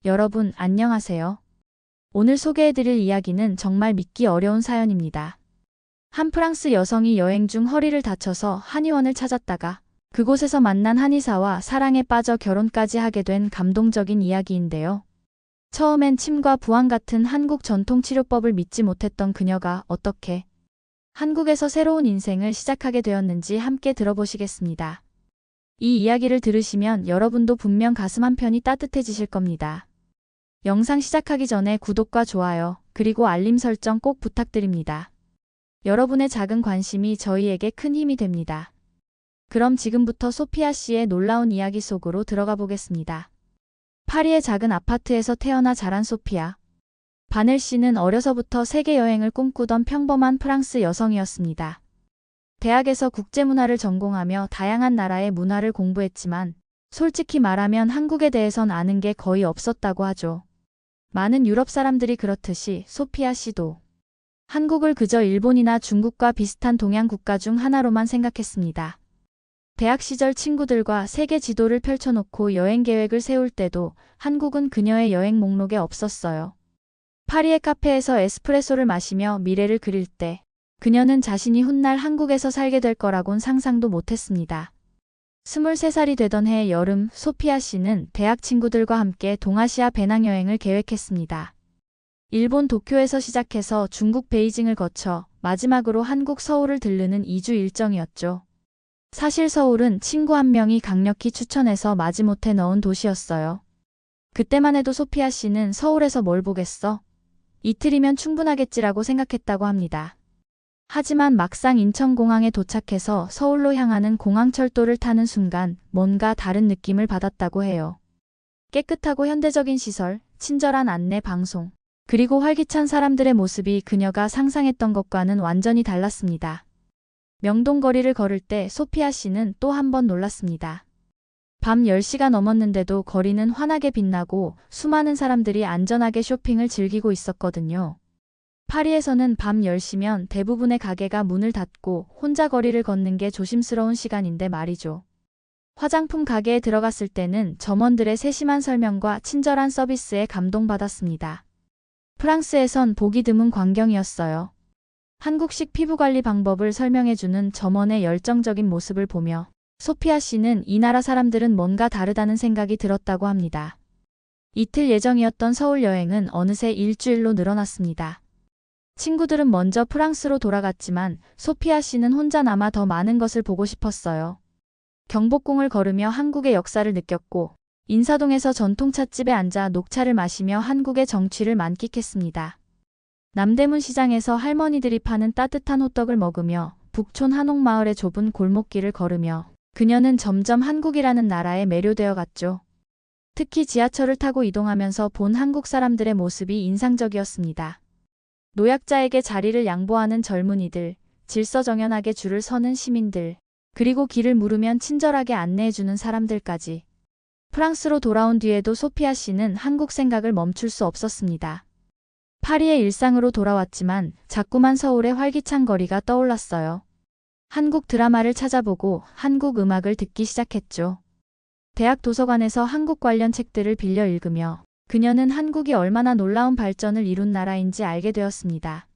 여러분, 안녕하세요. 오늘 소개해드릴 이야기는 정말 믿기 어려운 사연입니다. 한 프랑스 여성이 여행 중 허리를 다쳐서 한의원을 찾았다가 그곳에서 만난 한의사와 사랑에 빠져 결혼까지 하게 된 감동적인 이야기인데요. 처음엔 침과 부항 같은 한국 전통 치료법을 믿지 못했던 그녀가 어떻게 한국에서 새로운 인생을 시작하게 되었는지 함께 들어보시겠습니다. 이 이야기를 들으시면 여러분도 분명 가슴 한편이 따뜻해지실 겁니다. 영상 시작하기 전에 구독과 좋아요, 그리고 알림 설정 꼭 부탁드립니다. 여러분의 작은 관심이 저희에게 큰 힘이 됩니다. 그럼 지금부터 소피아 씨의 놀라운 이야기 속으로 들어가 보겠습니다. 파리의 작은 아파트에서 태어나 자란 소피아. 바넬 씨는 어려서부터 세계 여행을 꿈꾸던 평범한 프랑스 여성이었습니다. 대학에서 국제문화를 전공하며 다양한 나라의 문화를 공부했지만 솔직히 말하면 한국에 대해선 아는 게 거의 없었다고 하죠. 많은 유럽 사람들이 그렇듯이 소피아 씨도 한국을 그저 일본이나 중국과 비슷한 동양 국가 중 하나로만 생각했습니다. 대학 시절 친구들과 세계 지도를 펼쳐놓고 여행 계획을 세울 때도 한국은 그녀의 여행 목록에 없었어요. 파리의 카페에서 에스프레소를 마시며 미래를 그릴 때 그녀는 자신이 훗날 한국에서 살게 될 거라곤 상상도 못했습니다. 23살이 되던 해 여름, 소피아 씨는 대학 친구들과 함께 동아시아 배낭여행을 계획했습니다. 일본 도쿄에서 시작해서 중국 베이징을 거쳐 마지막으로 한국 서울을 들르는 2주 일정이었죠. 사실 서울은 친구 한 명이 강력히 추천해서 마지못해 넣은 도시였어요. 그때만 해도 소피아 씨는 서울에서 뭘 보겠어? 이틀이면 충분하겠지라고 생각했다고 합니다. 하지만 막상 인천공항에 도착해서 서울로 향하는 공항철도를 타는 순간 뭔가 다른 느낌을 받았다고 해요. 깨끗하고 현대적인 시설, 친절한 안내 방송, 그리고 활기찬 사람들의 모습이 그녀가 상상했던 것과는 완전히 달랐습니다. 명동 거리를 걸을 때 소피아 씨는 또 한 번 놀랐습니다. 밤 10시가 넘었는데도 거리는 환하게 빛나고 수많은 사람들이 안전하게 쇼핑을 즐기고 있었거든요. 파리에서는 밤 10시면 대부분의 가게가 문을 닫고 혼자 거리를 걷는 게 조심스러운 시간인데 말이죠. 화장품 가게에 들어갔을 때는 점원들의 세심한 설명과 친절한 서비스에 감동받았습니다. 프랑스에선 보기 드문 광경이었어요. 한국식 피부관리 방법을 설명해주는 점원의 열정적인 모습을 보며 소피아 씨는 이 나라 사람들은 뭔가 다르다는 생각이 들었다고 합니다. 이틀 예정이었던 서울 여행은 어느새 일주일로 늘어났습니다. 친구들은 먼저 프랑스로 돌아갔지만 소피아 씨는 혼자 남아 더 많은 것을 보고 싶었어요. 경복궁을 걸으며 한국의 역사를 느꼈고 인사동에서 전통찻집에 앉아 녹차를 마시며 한국의 정취를 만끽했습니다. 남대문 시장에서 할머니들이 파는 따뜻한 호떡을 먹으며 북촌 한옥마을의 좁은 골목길을 걸으며 그녀는 점점 한국이라는 나라에 매료되어 갔죠. 특히 지하철을 타고 이동하면서 본 한국 사람들의 모습이 인상적이었습니다. 노약자에게 자리를 양보하는 젊은이들, 질서정연하게 줄을 서는 시민들, 그리고 길을 물으면 친절하게 안내해주는 사람들까지. 프랑스로 돌아온 뒤에도 소피아 씨는 한국 생각을 멈출 수 없었습니다. 파리의 일상으로 돌아왔지만 자꾸만 서울의 활기찬 거리가 떠올랐어요. 한국 드라마를 찾아보고 한국 음악을 듣기 시작했죠. 대학 도서관에서 한국 관련 책들을 빌려 읽으며 그녀는 한국이 얼마나 놀라운 발전을 이룬 나라인지 알게 되었습니다.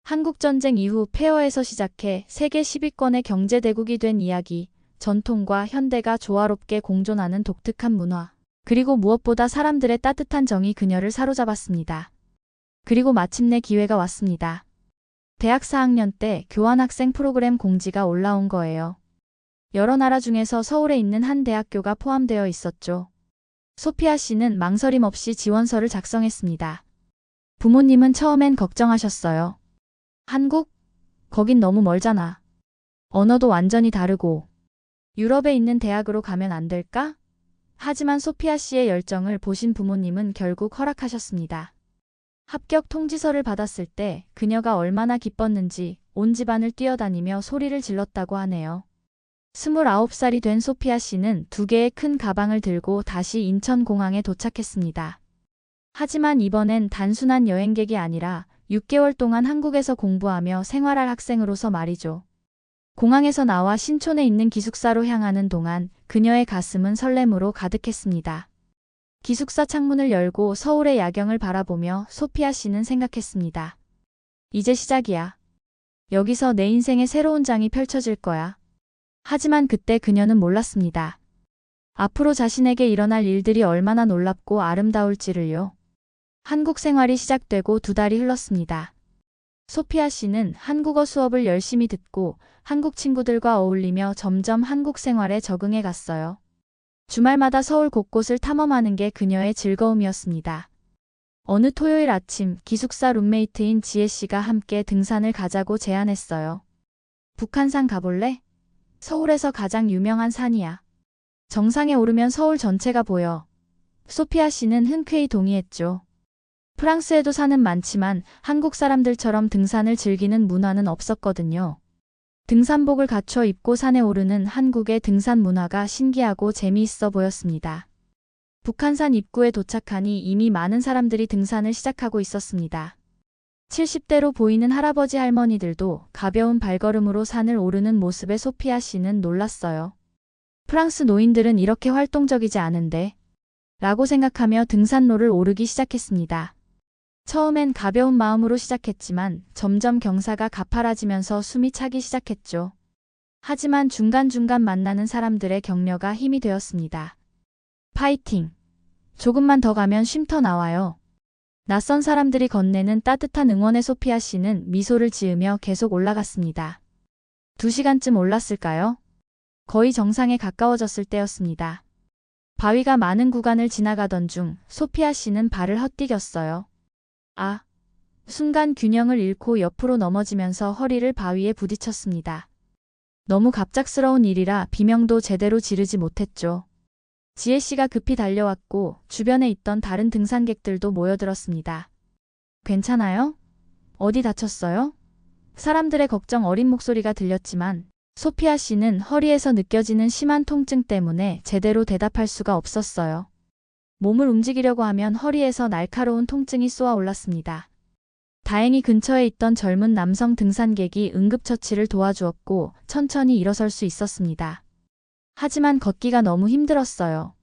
한국전쟁 이후 폐허에서 시작해 세계 10위권의 경제대국이 된 이야기, 전통과 현대가 조화롭게 공존하는 독특한 문화, 그리고 무엇보다 사람들의 따뜻한 정이 그녀를 사로잡았습니다. 그리고 마침내 기회가 왔습니다. 대학 4학년 때 교환학생 프로그램 공지가 올라온 거예요. 여러 나라 중에서 서울에 있는 한 대학교가 포함되어 있었죠. 소피아 씨는 망설임 없이 지원서를 작성했습니다. 부모님은 처음엔 걱정하셨어요. 한국? 거긴 너무 멀잖아. 언어도 완전히 다르고. 유럽에 있는 대학으로 가면 안 될까? 하지만 소피아 씨의 열정을 보신 부모님은 결국 허락하셨습니다. 합격 통지서를 받았을 때 그녀가 얼마나 기뻤는지 온 집안을 뛰어다니며 소리를 질렀다고 하네요. 29살이 된 소피아 씨는 2개의 큰 가방을 들고 다시 인천공항에 도착했습니다. 하지만 이번엔 단순한 여행객이 아니라 6개월 동안 한국에서 공부하며 생활할 학생으로서 말이죠. 공항에서 나와 신촌에 있는 기숙사로 향하는 동안 그녀의 가슴은 설렘으로 가득했습니다. 기숙사 창문을 열고 서울의 야경을 바라보며 소피아 씨는 생각했습니다. 이제 시작이야. 여기서 내 인생의 새로운 장이 펼쳐질 거야. 하지만 그때 그녀는 몰랐습니다. 앞으로 자신에게 일어날 일들이 얼마나 놀랍고 아름다울지를요. 한국 생활이 시작되고 2달이 흘렀습니다. 소피아 씨는 한국어 수업을 열심히 듣고 한국 친구들과 어울리며 점점 한국 생활에 적응해 갔어요. 주말마다 서울 곳곳을 탐험하는 게 그녀의 즐거움이었습니다. 어느 토요일 아침 기숙사 룸메이트인 지혜 씨가 함께 등산을 가자고 제안했어요. 북한산 가볼래? 서울에서 가장 유명한 산이야. 정상에 오르면 서울 전체가 보여. 소피아 씨는 흔쾌히 동의했죠. 프랑스에도 산은 많지만 한국 사람들처럼 등산을 즐기는 문화는 없었거든요. 등산복을 갖춰 입고 산에 오르는 한국의 등산 문화가 신기하고 재미있어 보였습니다. 북한산 입구에 도착하니 이미 많은 사람들이 등산을 시작하고 있었습니다. 70대로 보이는 할아버지 할머니들도 가벼운 발걸음으로 산을 오르는 모습에 소피아 씨는 놀랐어요. 프랑스 노인들은 이렇게 활동적이지 않은데 라고 생각하며 등산로를 오르기 시작했습니다. 처음엔 가벼운 마음으로 시작했지만 점점 경사가 가파라지면서 숨이 차기 시작했죠. 하지만 중간중간 만나는 사람들의 격려가 힘이 되었습니다. 파이팅! 조금만 더 가면 쉼터 나와요. 낯선 사람들이 건네는 따뜻한 응원에 소피아 씨는 미소를 지으며 계속 올라갔습니다. 2시간쯤 올랐을까요? 거의 정상에 가까워졌을 때였습니다. 바위가 많은 구간을 지나가던 중 소피아 씨는 발을 헛디뎠어요. 순간 균형을 잃고 옆으로 넘어지면서 허리를 바위에 부딪혔습니다. 너무 갑작스러운 일이라 비명도 제대로 지르지 못했죠. 지혜 씨가 급히 달려왔고 주변에 있던 다른 등산객들도 모여들었습니다. 괜찮아요? 어디 다쳤어요? 사람들의 걱정 어린 목소리가 들렸지만 소피아 씨는 허리에서 느껴지는 심한 통증 때문에 제대로 대답할 수가 없었어요. 몸을 움직이려고 하면 허리에서 날카로운 통증이 쏘아 올랐습니다. 다행히 근처에 있던 젊은 남성 등산객이 응급처치를 도와주었고 천천히 일어설 수 있었습니다. 하지만 걷기가 너무 힘들었어요.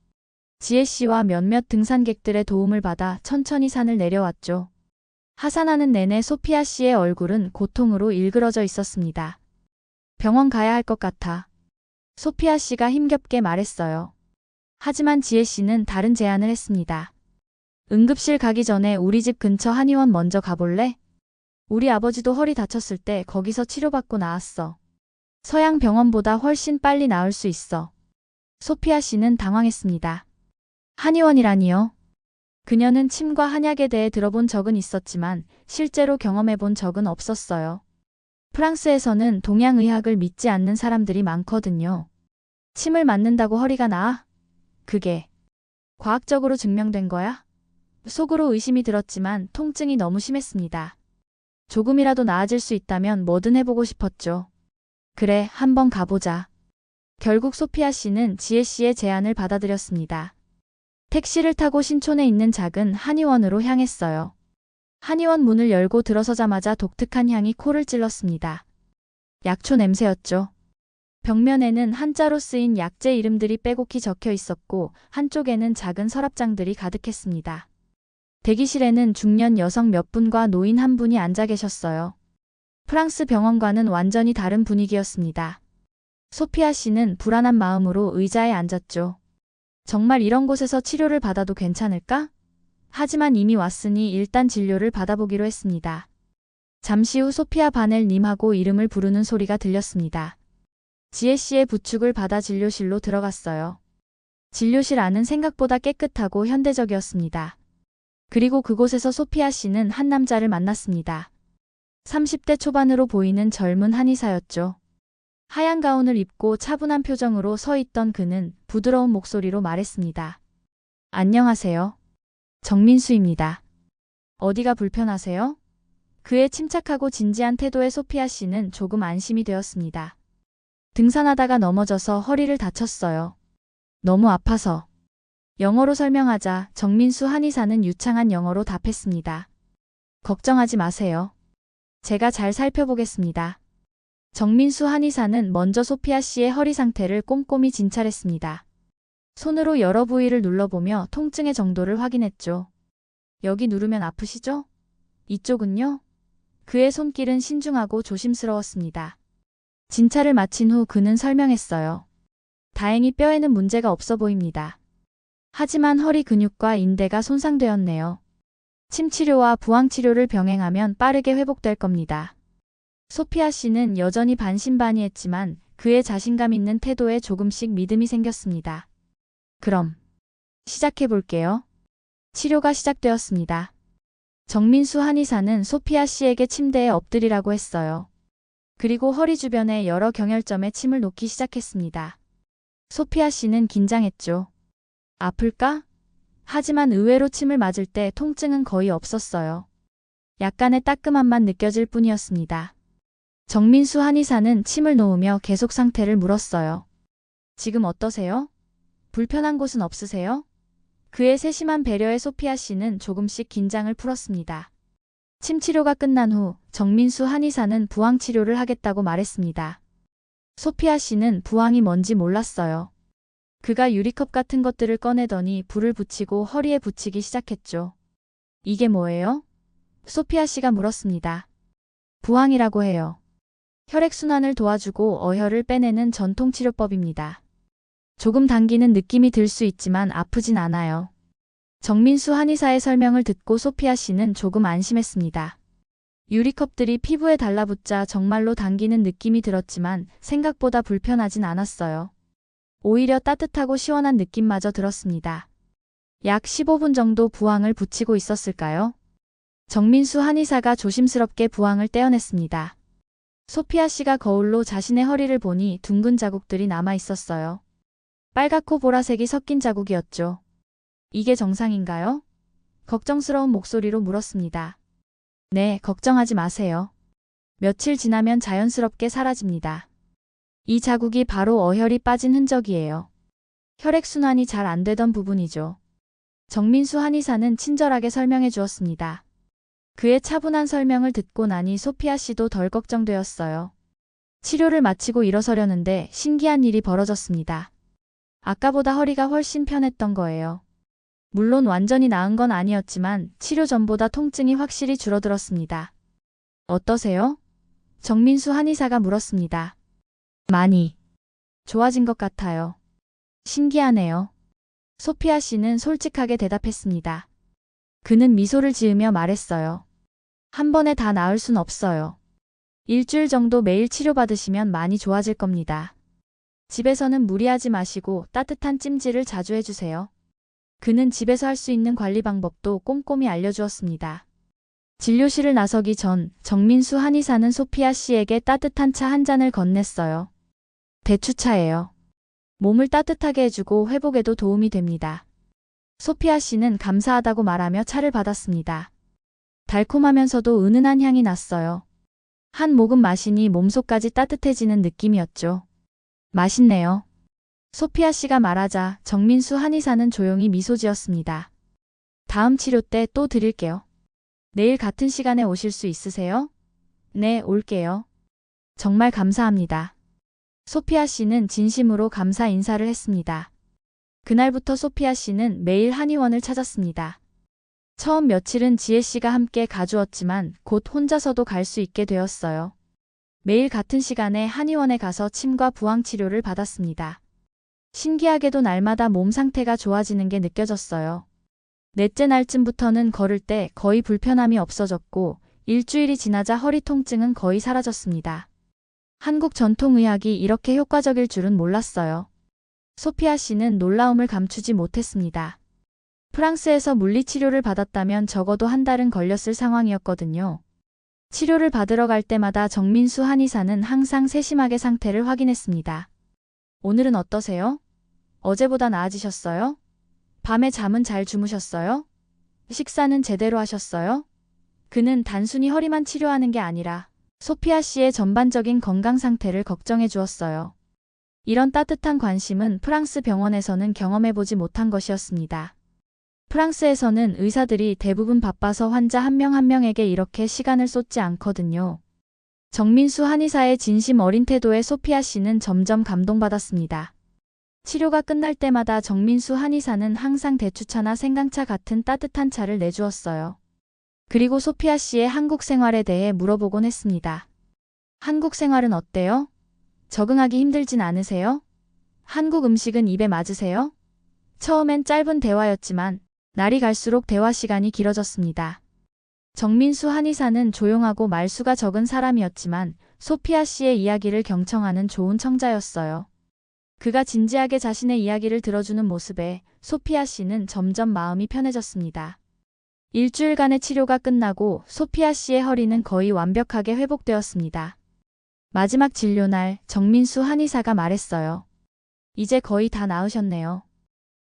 지혜 씨와 몇몇 등산객들의 도움을 받아 천천히 산을 내려왔죠. 하산하는 내내 소피아 씨의 얼굴은 고통으로 일그러져 있었습니다. 병원 가야 할 것 같아. 소피아 씨가 힘겹게 말했어요. 하지만 지혜 씨는 다른 제안을 했습니다. 응급실 가기 전에 우리 집 근처 한의원 먼저 가볼래? 우리 아버지도 허리 다쳤을 때 거기서 치료받고 나았어. 서양 병원보다 훨씬 빨리 나을 수 있어. 소피아 씨는 당황했습니다. 한의원이라니요? 그녀는 침과 한약에 대해 들어본 적은 있었지만 실제로 경험해 본 적은 없었어요. 프랑스에서는 동양의학을 믿지 않는 사람들이 많거든요. 침을 맞는다고 허리가 나아? 그게 과학적으로 증명된 거야? 속으로 의심이 들었지만 통증이 너무 심했습니다. 조금이라도 나아질 수 있다면 뭐든 해보고 싶었죠. 그래, 한번 가보자. 결국 소피아 씨는 지혜 씨의 제안을 받아들였습니다. 택시를 타고 신촌에 있는 작은 한의원으로 향했어요. 한의원 문을 열고 들어서자마자 독특한 향이 코를 찔렀습니다. 약초 냄새였죠. 벽면에는 한자로 쓰인 약재 이름들이 빼곡히 적혀 있었고 한쪽에는 작은 서랍장들이 가득했습니다. 대기실에는 중년 여성 몇 분과 노인 한 분이 앉아 계셨어요. 프랑스 병원과는 완전히 다른 분위기였습니다. 소피아 씨는 불안한 마음으로 의자에 앉았죠. 정말 이런 곳에서 치료를 받아도 괜찮을까? 하지만 이미 왔으니 일단 진료를 받아보기로 했습니다. 잠시 후 소피아 바넬 님하고 이름을 부르는 소리가 들렸습니다. 지혜 씨의 부축을 받아 진료실로 들어갔어요. 진료실 안은 생각보다 깨끗하고 현대적이었습니다. 그리고 그곳에서 소피아 씨는 한 남자를 만났습니다. 30대 초반으로 보이는 젊은 한의사였죠. 하얀 가운을 입고 차분한 표정으로 서 있던 그는 부드러운 목소리로 말했습니다. 안녕하세요. 정민수입니다. 어디가 불편하세요? 그의 침착하고 진지한 태도에 소피아 씨는 조금 안심이 되었습니다. 등산하다가 넘어져서 허리를 다쳤어요. 너무 아파서. 영어로 설명하자 정민수 한의사는 유창한 영어로 답했습니다. 걱정하지 마세요. 제가 잘 살펴보겠습니다. 정민수 한의사는 먼저 소피아 씨의 허리 상태를 꼼꼼히 진찰했습니다. 손으로 여러 부위를 눌러보며 통증의 정도를 확인했죠. 여기 누르면 아프시죠? 이쪽은요? 그의 손길은 신중하고 조심스러웠습니다. 진찰을 마친 후 그는 설명했어요. 다행히 뼈에는 문제가 없어 보입니다. 하지만 허리 근육과 인대가 손상되었네요. 침치료와 부항치료를 병행하면 빠르게 회복될 겁니다. 소피아 씨는 여전히 반신반의했지만 그의 자신감 있는 태도에 조금씩 믿음이 생겼습니다. 그럼 시작해 볼게요. 치료가 시작되었습니다. 정민수 한의사는 소피아 씨에게 침대에 엎드리라고 했어요. 그리고 허리 주변에 여러 경혈점에 침을 놓기 시작했습니다. 소피아 씨는 긴장했죠. 아플까? 하지만 의외로 침을 맞을 때 통증은 거의 없었어요. 약간의 따끔함만 느껴질 뿐이었습니다. 정민수 한의사는 침을 놓으며 계속 상태를 물었어요. 지금 어떠세요? 불편한 곳은 없으세요? 그의 세심한 배려에 소피아 씨는 조금씩 긴장을 풀었습니다. 침 치료가 끝난 후 정민수 한의사는 부항 치료를 하겠다고 말했습니다. 소피아 씨는 부항이 뭔지 몰랐어요. 그가 유리컵 같은 것들을 꺼내더니 불을 붙이고 허리에 붙이기 시작했죠. 이게 뭐예요? 소피아 씨가 물었습니다. 부항이라고 해요. 혈액순환을 도와주고 어혈을 빼내는 전통치료법입니다. 조금 당기는 느낌이 들 수 있지만 아프진 않아요. 정민수 한의사의 설명을 듣고 소피아 씨는 조금 안심했습니다. 유리컵들이 피부에 달라붙자 정말로 당기는 느낌이 들었지만 생각보다 불편하진 않았어요. 오히려 따뜻하고 시원한 느낌마저 들었습니다. 약 15분 정도 부항을 붙이고 있었을까요? 정민수 한의사가 조심스럽게 부항을 떼어냈습니다. 소피아 씨가 거울로 자신의 허리를 보니 둥근 자국들이 남아 있었어요. 빨갛고 보라색이 섞인 자국이었죠. 이게 정상인가요? 걱정스러운 목소리로 물었습니다. 네, 걱정하지 마세요. 며칠 지나면 자연스럽게 사라집니다. 이 자국이 바로 어혈이 빠진 흔적이에요. 혈액순환이 잘 안 되던 부분이죠. 정민수 한의사는 친절하게 설명해 주었습니다. 그의 차분한 설명을 듣고 나니 소피아 씨도 덜 걱정되었어요. 치료를 마치고 일어서려는데 신기한 일이 벌어졌습니다. 아까보다 허리가 훨씬 편했던 거예요. 물론 완전히 나은 건 아니었지만 치료 전보다 통증이 확실히 줄어들었습니다. 어떠세요? 정민수 한의사가 물었습니다. 많이 좋아진 것 같아요. 신기하네요. 소피아 씨는 솔직하게 대답했습니다. 그는 미소를 지으며 말했어요. 한 번에 다 나을 순 없어요. 일주일 정도 매일 치료받으시면 많이 좋아질 겁니다. 집에서는 무리하지 마시고 따뜻한 찜질을 자주 해주세요. 그는 집에서 할 수 있는 관리 방법도 꼼꼼히 알려주었습니다. 진료실을 나서기 전 정민수 한의사는 소피아 씨에게 따뜻한 차 한 잔을 건넸어요. 대추차예요. 몸을 따뜻하게 해주고 회복에도 도움이 됩니다. 소피아 씨는 감사하다고 말하며 차를 받았습니다. 달콤하면서도 은은한 향이 났어요. 한 모금 마시니 몸속까지 따뜻해지는 느낌이었죠. 맛있네요. 소피아 씨가 말하자 정민수 한의사는 조용히 미소 지었습니다. 다음 치료 때 또 드릴게요. 내일 같은 시간에 오실 수 있으세요? 네, 올게요. 정말 감사합니다. 소피아 씨는 진심으로 감사 인사를 했습니다. 그날부터 소피아 씨는 매일 한의원을 찾았습니다. 처음 며칠은 지혜 씨가 함께 가주었지만 곧 혼자서도 갈 수 있게 되었어요. 매일 같은 시간에 한의원에 가서 침과 부항 치료를 받았습니다. 신기하게도 날마다 몸 상태가 좋아지는 게 느껴졌어요. 넷째 날쯤부터는 걸을 때 거의 불편함이 없어졌고 일주일이 지나자 허리 통증은 거의 사라졌습니다. 한국 전통의학이 이렇게 효과적일 줄은 몰랐어요. 소피아 씨는 놀라움을 감추지 못했습니다. 프랑스에서 물리치료를 받았다면 적어도 한 달은 걸렸을 상황이었거든요. 치료를 받으러 갈 때마다 정민수 한의사는 항상 세심하게 상태를 확인했습니다. 오늘은 어떠세요? 어제보다 나아지셨어요? 밤에 잠은 잘 주무셨어요? 식사는 제대로 하셨어요? 그는 단순히 허리만 치료하는 게 아니라 소피아 씨의 전반적인 건강 상태를 걱정해 주었어요. 이런 따뜻한 관심은 프랑스 병원에서는 경험해보지 못한 것이었습니다. 프랑스에서는 의사들이 대부분 바빠서 환자 한 명 한 명에게 이렇게 시간을 쏟지 않거든요. 정민수 한의사의 진심 어린 태도에 소피아 씨는 점점 감동받았습니다. 치료가 끝날 때마다 정민수 한의사는 항상 대추차나 생강차 같은 따뜻한 차를 내주었어요. 그리고 소피아 씨의 한국 생활에 대해 물어보곤 했습니다. 한국 생활은 어때요? 적응하기 힘들진 않으세요? 한국 음식은 입에 맞으세요? 처음엔 짧은 대화였지만 날이 갈수록 대화 시간이 길어졌습니다. 정민수 한의사는 조용하고 말수가 적은 사람이었지만 소피아 씨의 이야기를 경청하는 좋은 청자였어요. 그가 진지하게 자신의 이야기를 들어주는 모습에 소피아 씨는 점점 마음이 편해졌습니다. 일주일간의 치료가 끝나고 소피아 씨의 허리는 거의 완벽하게 회복되었습니다. 마지막 진료날 정민수 한의사가 말했어요. 이제 거의 다 나으셨네요.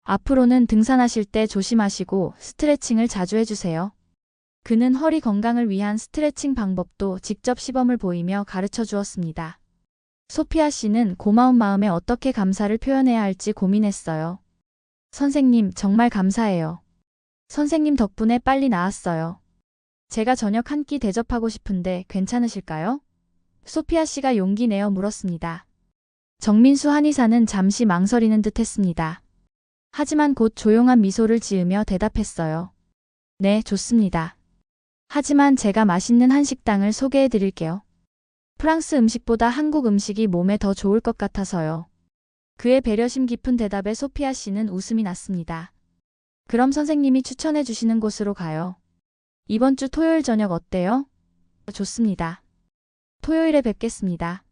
앞으로는 등산하실 때 조심하시고 스트레칭을 자주 해주세요. 그는 허리 건강을 위한 스트레칭 방법도 직접 시범을 보이며 가르쳐 주었습니다. 소피아 씨는 고마운 마음에 어떻게 감사를 표현해야 할지 고민했어요. 선생님, 정말 감사해요. 선생님 덕분에 빨리 나았어요. 제가 저녁 한 끼 대접하고 싶은데 괜찮으실까요? 소피아 씨가 용기 내어 물었습니다. 정민수 한의사는 잠시 망설이는 듯 했습니다. 하지만 곧 조용한 미소를 지으며 대답했어요. 네, 좋습니다. 하지만 제가 맛있는 한식당을 소개해 드릴게요. 프랑스 음식보다 한국 음식이 몸에 더 좋을 것 같아서요. 그의 배려심 깊은 대답에 소피아 씨는 웃음이 났습니다. 그럼 선생님이 추천해 주시는 곳으로 가요. 이번 주 토요일 저녁 어때요? 좋습니다. 토요일에 뵙겠습니다.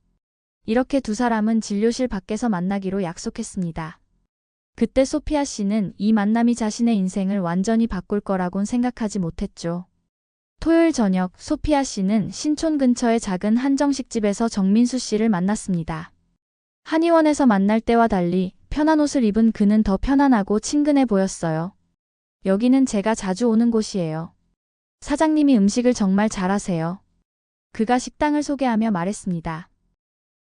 이렇게 두 사람은 진료실 밖에서 만나기로 약속했습니다. 그때 소피아 씨는 이 만남이 자신의 인생을 완전히 바꿀 거라곤 생각하지 못했죠. 토요일 저녁 소피아 씨는 신촌 근처의 작은 한정식집에서 정민수 씨를 만났습니다. 한의원에서 만날 때와 달리 편한 옷을 입은 그는 더 편안하고 친근해 보였어요. 여기는 제가 자주 오는 곳이에요. 사장님이 음식을 정말 잘하세요. 그가 식당을 소개하며 말했습니다.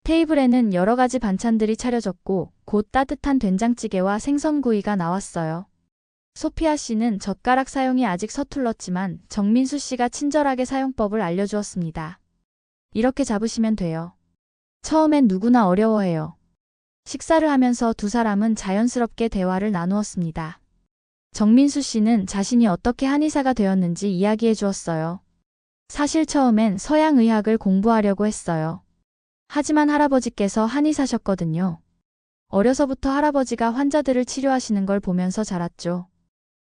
테이블에는 여러 가지 반찬들이 차려졌고 곧 따뜻한 된장찌개와 생선구이가 나왔어요. 소피아 씨는 젓가락 사용이 아직 서툴렀지만 정민수 씨가 친절하게 사용법을 알려주었습니다. 이렇게 잡으시면 돼요. 처음엔 누구나 어려워해요. 식사를 하면서 두 사람은 자연스럽게 대화를 나누었습니다. 정민수 씨는 자신이 어떻게 한의사가 되었는지 이야기해 주었어요. 사실 처음엔 서양의학을 공부하려고 했어요. 하지만 할아버지께서 한의사셨거든요. 어려서부터 할아버지가 환자들을 치료하시는 걸 보면서 자랐죠.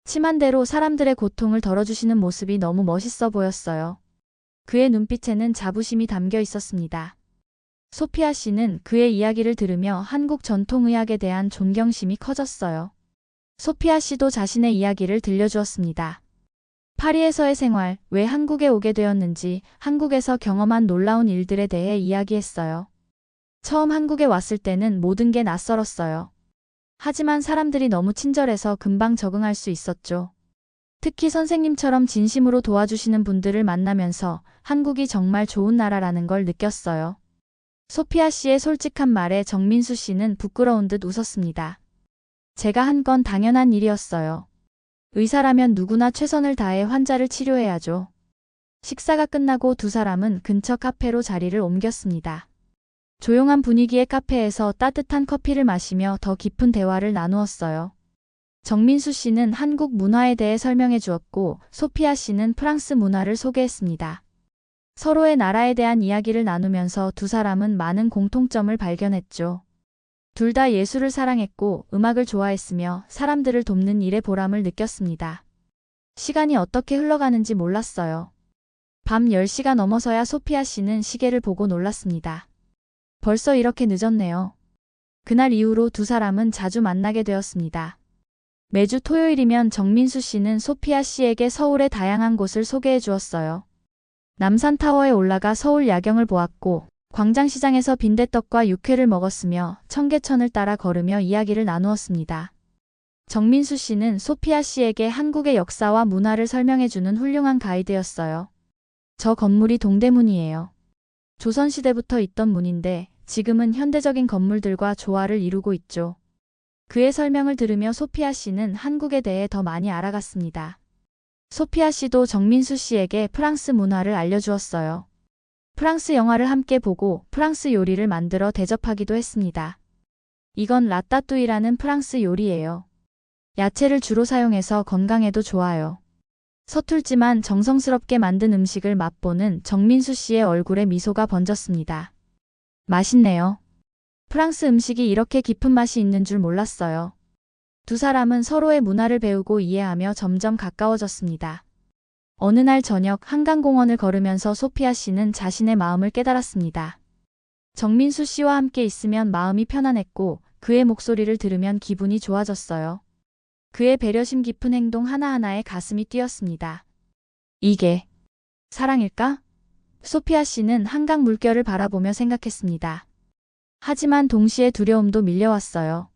치만대로 사람들의 고통을 덜어주시는 모습이 너무 멋있어 보였어요. 그의 눈빛에는 자부심이 담겨 있었습니다. 소피아 씨는 그의 이야기를 들으며 한국 전통의학에 대한 존경심이 커졌어요. 소피아 씨도 자신의 이야기를 들려주었습니다. 파리에서의 생활, 왜 한국에 오게 되었는지, 한국에서 경험한 놀라운 일들에 대해 이야기했어요. 처음 한국에 왔을 때는 모든 게 낯설었어요. 하지만 사람들이 너무 친절해서 금방 적응할 수 있었죠. 특히 선생님처럼 진심으로 도와주시는 분들을 만나면서 한국이 정말 좋은 나라라는 걸 느꼈어요. 소피아 씨의 솔직한 말에 정민수 씨는 부끄러운 듯 웃었습니다. 제가 한 건 당연한 일이었어요. 의사라면 누구나 최선을 다해 환자를 치료해야죠. 식사가 끝나고 두 사람은 근처 카페로 자리를 옮겼습니다. 조용한 분위기의 카페에서 따뜻한 커피를 마시며 더 깊은 대화를 나누었어요. 정민수 씨는 한국 문화에 대해 설명해 주었고 소피아 씨는 프랑스 문화를 소개했습니다. 서로의 나라에 대한 이야기를 나누면서 두 사람은 많은 공통점을 발견했죠. 둘 다 예술을 사랑했고 음악을 좋아했으며 사람들을 돕는 일에 보람을 느꼈습니다. 시간이 어떻게 흘러가는지 몰랐어요. 밤 10시가 넘어서야 소피아 씨는 시계를 보고 놀랐습니다. 벌써 이렇게 늦었네요. 그날 이후로 두 사람은 자주 만나게 되었습니다. 매주 토요일이면 정민수 씨는 소피아 씨에게 서울의 다양한 곳을 소개해 주었어요. 남산타워에 올라가 서울 야경을 보았고 광장시장에서 빈대떡과 육회를 먹었으며 청계천을 따라 걸으며 이야기를 나누었습니다. 정민수 씨는 소피아 씨에게 한국의 역사와 문화를 설명해주는 훌륭한 가이드였어요. 저 건물이 동대문이에요. 조선시대부터 있던 문인데 지금은 현대적인 건물들과 조화를 이루고 있죠. 그의 설명을 들으며 소피아 씨는 한국에 대해 더 많이 알아갔습니다. 소피아 씨도 정민수 씨에게 프랑스 문화를 알려주었어요. 프랑스 영화를 함께 보고 프랑스 요리를 만들어 대접하기도 했습니다. 이건 라따뚜이라는 프랑스 요리예요. 야채를 주로 사용해서 건강에도 좋아요. 서툴지만 정성스럽게 만든 음식을 맛보는 정민수 씨의 얼굴에 미소가 번졌습니다. 맛있네요. 프랑스 음식이 이렇게 깊은 맛이 있는 줄 몰랐어요. 두 사람은 서로의 문화를 배우고 이해하며 점점 가까워졌습니다. 어느 날 저녁 한강공원을 걸으면서 소피아 씨는 자신의 마음을 깨달았습니다. 정민수 씨와 함께 있으면 마음이 편안했고 그의 목소리를 들으면 기분이 좋아졌어요. 그의 배려심 깊은 행동 하나하나에 가슴이 뛰었습니다. 이게 사랑일까? 소피아 씨는 한강 물결을 바라보며 생각했습니다. 하지만 동시에 두려움도 밀려왔어요.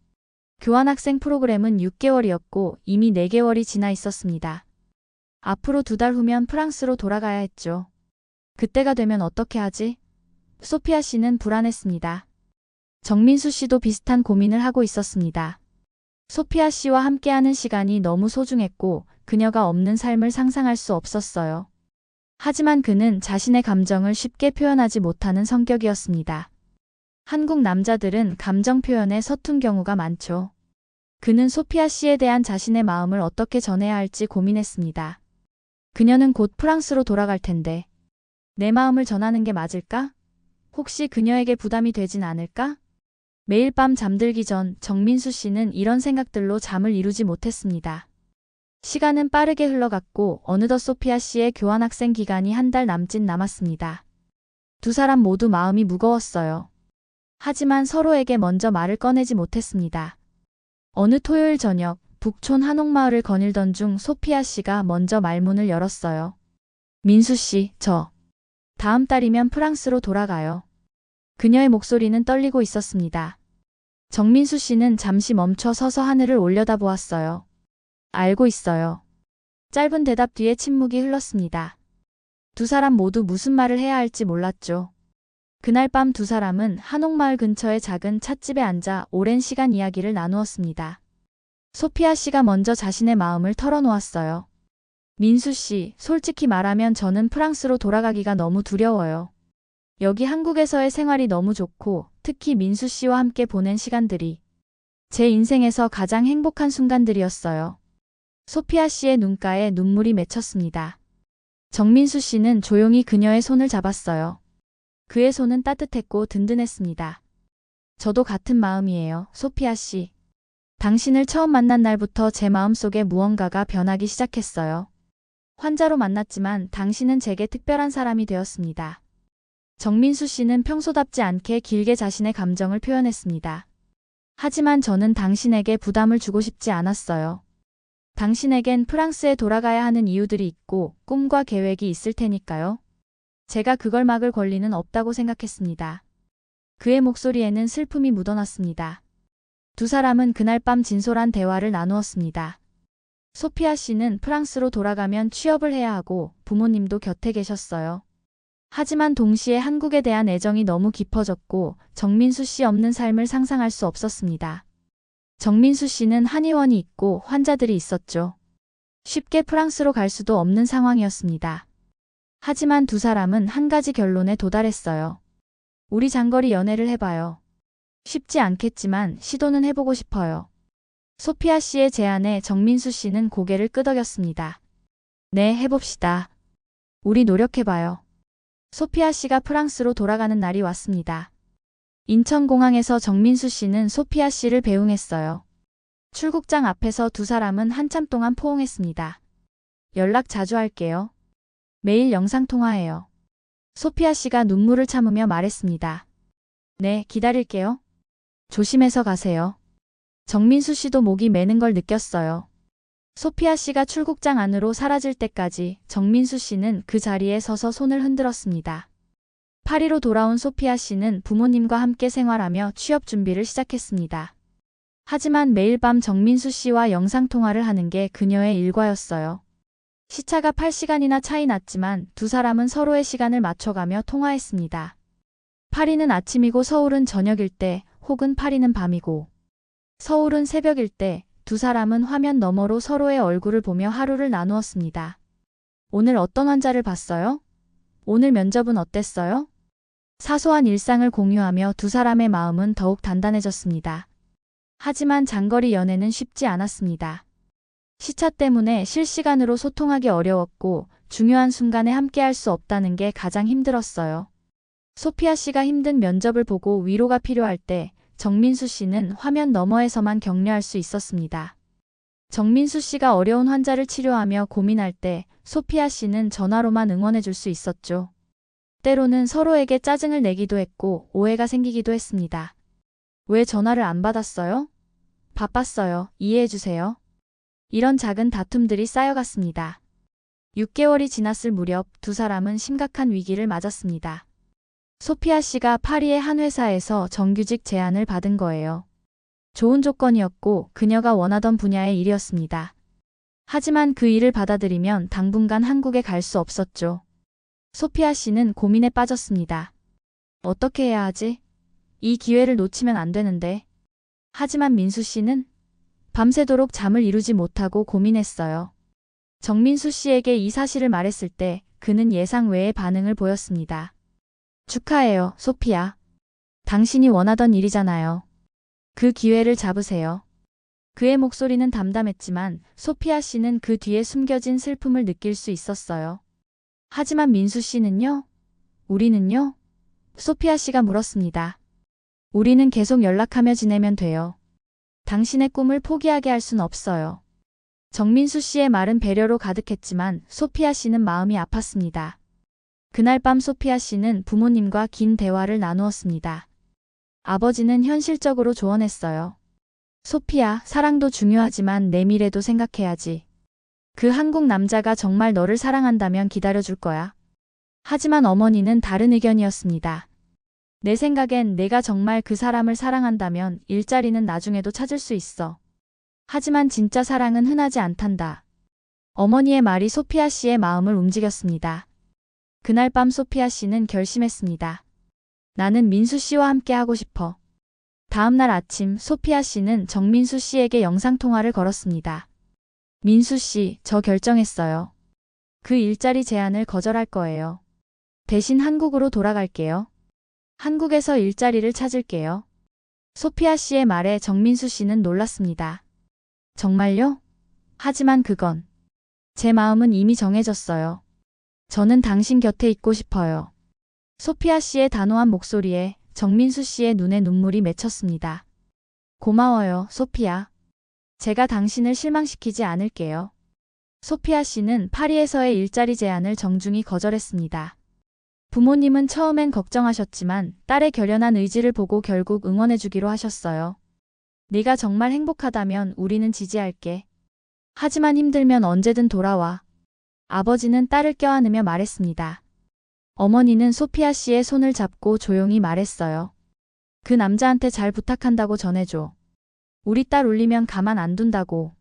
교환학생 프로그램은 6개월이었고 이미 4개월이 지나 있었습니다. 앞으로 2달 후면 프랑스로 돌아가야 했죠. 그때가 되면 어떻게 하지? 소피아 씨는 불안했습니다. 정민수 씨도 비슷한 고민을 하고 있었습니다. 소피아 씨와 함께하는 시간이 너무 소중했고 그녀가 없는 삶을 상상할 수 없었어요. 하지만 그는 자신의 감정을 쉽게 표현하지 못하는 성격이었습니다. 한국 남자들은 감정 표현에 서툰 경우가 많죠. 그는 소피아 씨에 대한 자신의 마음을 어떻게 전해야 할지 고민했습니다. 그녀는 곧 프랑스로 돌아갈 텐데 내 마음을 전하는 게 맞을까? 혹시 그녀에게 부담이 되진 않을까? 매일 밤 잠들기 전 정민수 씨는 이런 생각들로 잠을 이루지 못했습니다. 시간은 빠르게 흘러갔고 어느덧 소피아 씨의 교환학생 기간이 1달 남짓 남았습니다. 두 사람 모두 마음이 무거웠어요. 하지만 서로에게 먼저 말을 꺼내지 못했습니다. 어느 토요일 저녁 북촌 한옥마을을 거닐던 중 소피아 씨가 먼저 말문을 열었어요. 민수 씨, 저 다음 달이면 프랑스로 돌아가요. 그녀의 목소리는 떨리고 있었습니다. 정민수 씨는 잠시 멈춰 서서 하늘을 올려다보았어요. 알고 있어요. 짧은 대답 뒤에 침묵이 흘렀습니다. 두 사람 모두 무슨 말을 해야 할지 몰랐죠. 그날 밤 두 사람은 한옥마을 근처의 작은 찻집에 앉아 오랜 시간 이야기를 나누었습니다. 소피아 씨가 먼저 자신의 마음을 털어놓았어요. 민수 씨, 솔직히 말하면 저는 프랑스로 돌아가기가 너무 두려워요. 여기 한국에서의 생활이 너무 좋고 특히 민수 씨와 함께 보낸 시간들이 제 인생에서 가장 행복한 순간들이었어요. 소피아 씨의 눈가에 눈물이 맺혔습니다. 정민수 씨는 조용히 그녀의 손을 잡았어요. 그의 손은 따뜻했고 든든했습니다. 저도 같은 마음이에요, 소피아 씨. 당신을 처음 만난 날부터 제 마음속에 무언가가 변하기 시작했어요. 환자로 만났지만 당신은 제게 특별한 사람이 되었습니다. 정민수 씨는 평소답지 않게 길게 자신의 감정을 표현했습니다. 하지만 저는 당신에게 부담을 주고 싶지 않았어요. 당신에겐 프랑스에 돌아가야 하는 이유들이 있고 꿈과 계획이 있을 테니까요. 제가 그걸 막을 권리는 없다고 생각했습니다. 그의 목소리에는 슬픔이 묻어났습니다. 두 사람은 그날 밤 진솔한 대화를 나누었습니다. 소피아 씨는 프랑스로 돌아가면 취업을 해야 하고 부모님도 곁에 계셨어요. 하지만 동시에 한국에 대한 애정이 너무 깊어졌고 정민수 씨 없는 삶을 상상할 수 없었습니다. 정민수 씨는 한의원이 있고 환자들이 있었죠. 쉽게 프랑스로 갈 수도 없는 상황이었습니다. 하지만 두 사람은 한 가지 결론에 도달했어요. 우리 장거리 연애를 해봐요. 쉽지 않겠지만 시도는 해보고 싶어요. 소피아 씨의 제안에 정민수 씨는 고개를 끄덕였습니다. 네, 해봅시다. 우리 노력해봐요. 소피아 씨가 프랑스로 돌아가는 날이 왔습니다. 인천공항에서 정민수 씨는 소피아 씨를 배웅했어요. 출국장 앞에서 두 사람은 한참 동안 포옹했습니다. 연락 자주 할게요. 매일 영상통화해요. 소피아 씨가 눈물을 참으며 말했습니다. 네, 기다릴게요. 조심해서 가세요. 정민수 씨도 목이 메는 걸 느꼈어요. 소피아 씨가 출국장 안으로 사라질 때까지 정민수 씨는 그 자리에 서서 손을 흔들었습니다. 파리로 돌아온 소피아 씨는 부모님과 함께 생활하며 취업 준비를 시작했습니다. 하지만 매일 밤 정민수 씨와 영상통화를 하는 게 그녀의 일과였어요. 시차가 8시간이나 차이 났지만 두 사람은 서로의 시간을 맞춰가며 통화했습니다. 파리는 아침이고 서울은 저녁일 때 혹은 파리는 밤이고 서울은 새벽일 때 두 사람은 화면 너머로 서로의 얼굴을 보며 하루를 나누었습니다. 오늘 어떤 환자를 봤어요? 오늘 면접은 어땠어요? 사소한 일상을 공유하며 두 사람의 마음은 더욱 단단해졌습니다. 하지만 장거리 연애는 쉽지 않았습니다. 시차 때문에 실시간으로 소통하기 어려웠고 중요한 순간에 함께할 수 없다는 게 가장 힘들었어요. 소피아 씨가 힘든 면접을 보고 위로가 필요할 때 정민수 씨는 화면 너머에서만 격려할 수 있었습니다. 정민수 씨가 어려운 환자를 치료하며 고민할 때 소피아 씨는 전화로만 응원해 줄 수 있었죠. 때로는 서로에게 짜증을 내기도 했고 오해가 생기기도 했습니다. 왜 전화를 안 받았어요? 바빴어요. 이해해 주세요. 이런 작은 다툼들이 쌓여갔습니다. 6개월이 지났을 무렵 두 사람은 심각한 위기를 맞았습니다. 소피아 씨가 파리의 한 회사에서 정규직 제안을 받은 거예요. 좋은 조건이었고 그녀가 원하던 분야의 일이었습니다. 하지만 그 일을 받아들이면 당분간 한국에 갈 수 없었죠. 소피아 씨는 고민에 빠졌습니다. 어떻게 해야 하지? 이 기회를 놓치면 안 되는데. 하지만 민수 씨는 밤새도록 잠을 이루지 못하고 고민했어요. 정민수 씨에게 이 사실을 말했을 때 그는 예상 외의 반응을 보였습니다. 축하해요, 소피아. 당신이 원하던 일이잖아요. 그 기회를 잡으세요. 그의 목소리는 담담했지만 소피아 씨는 그 뒤에 숨겨진 슬픔을 느낄 수 있었어요. 하지만 민수 씨는요? 우리는요? 소피아 씨가 물었습니다. 우리는 계속 연락하며 지내면 돼요. 당신의 꿈을 포기하게 할 순 없어요. 정민수 씨의 말은 배려로 가득했지만 소피아 씨는 마음이 아팠습니다. 그날 밤 소피아 씨는 부모님과 긴 대화를 나누었습니다. 아버지는 현실적으로 조언했어요. 소피아, 사랑도 중요하지만 내 미래도 생각해야지. 그 한국 남자가 정말 너를 사랑한다면 기다려줄 거야. 하지만 어머니는 다른 의견이었습니다. 내 생각엔 내가 정말 그 사람을 사랑한다면 일자리는 나중에도 찾을 수 있어. 하지만 진짜 사랑은 흔하지 않단다. 어머니의 말이 소피아 씨의 마음을 움직였습니다. 그날 밤 소피아 씨는 결심했습니다. 나는 민수 씨와 함께 하고 싶어. 다음 날 아침 소피아 씨는 정민수 씨에게 영상통화를 걸었습니다. 민수 씨, 저 결정했어요. 그 일자리 제안을 거절할 거예요. 대신 한국으로 돌아갈게요. 한국에서 일자리를 찾을게요. 소피아 씨의 말에 정민수 씨는 놀랐습니다. 정말요? 하지만 그건 제 마음은 이미 정해졌어요. 저는 당신 곁에 있고 싶어요. 소피아 씨의 단호한 목소리에 정민수 씨의 눈에 눈물이 맺혔습니다. 고마워요, 소피아. 제가 당신을 실망시키지 않을게요. 소피아 씨는 파리에서의 일자리 제안을 정중히 거절했습니다. 부모님은 처음엔 걱정하셨지만 딸의 결연한 의지를 보고 결국 응원해주기로 하셨어요. 네가 정말 행복하다면 우리는 지지할게. 하지만 힘들면 언제든 돌아와. 아버지는 딸을 껴안으며 말했습니다. 어머니는 소피아 씨의 손을 잡고 조용히 말했어요. 그 남자한테 잘 부탁한다고 전해줘. 우리 딸 울리면 가만 안 둔다고.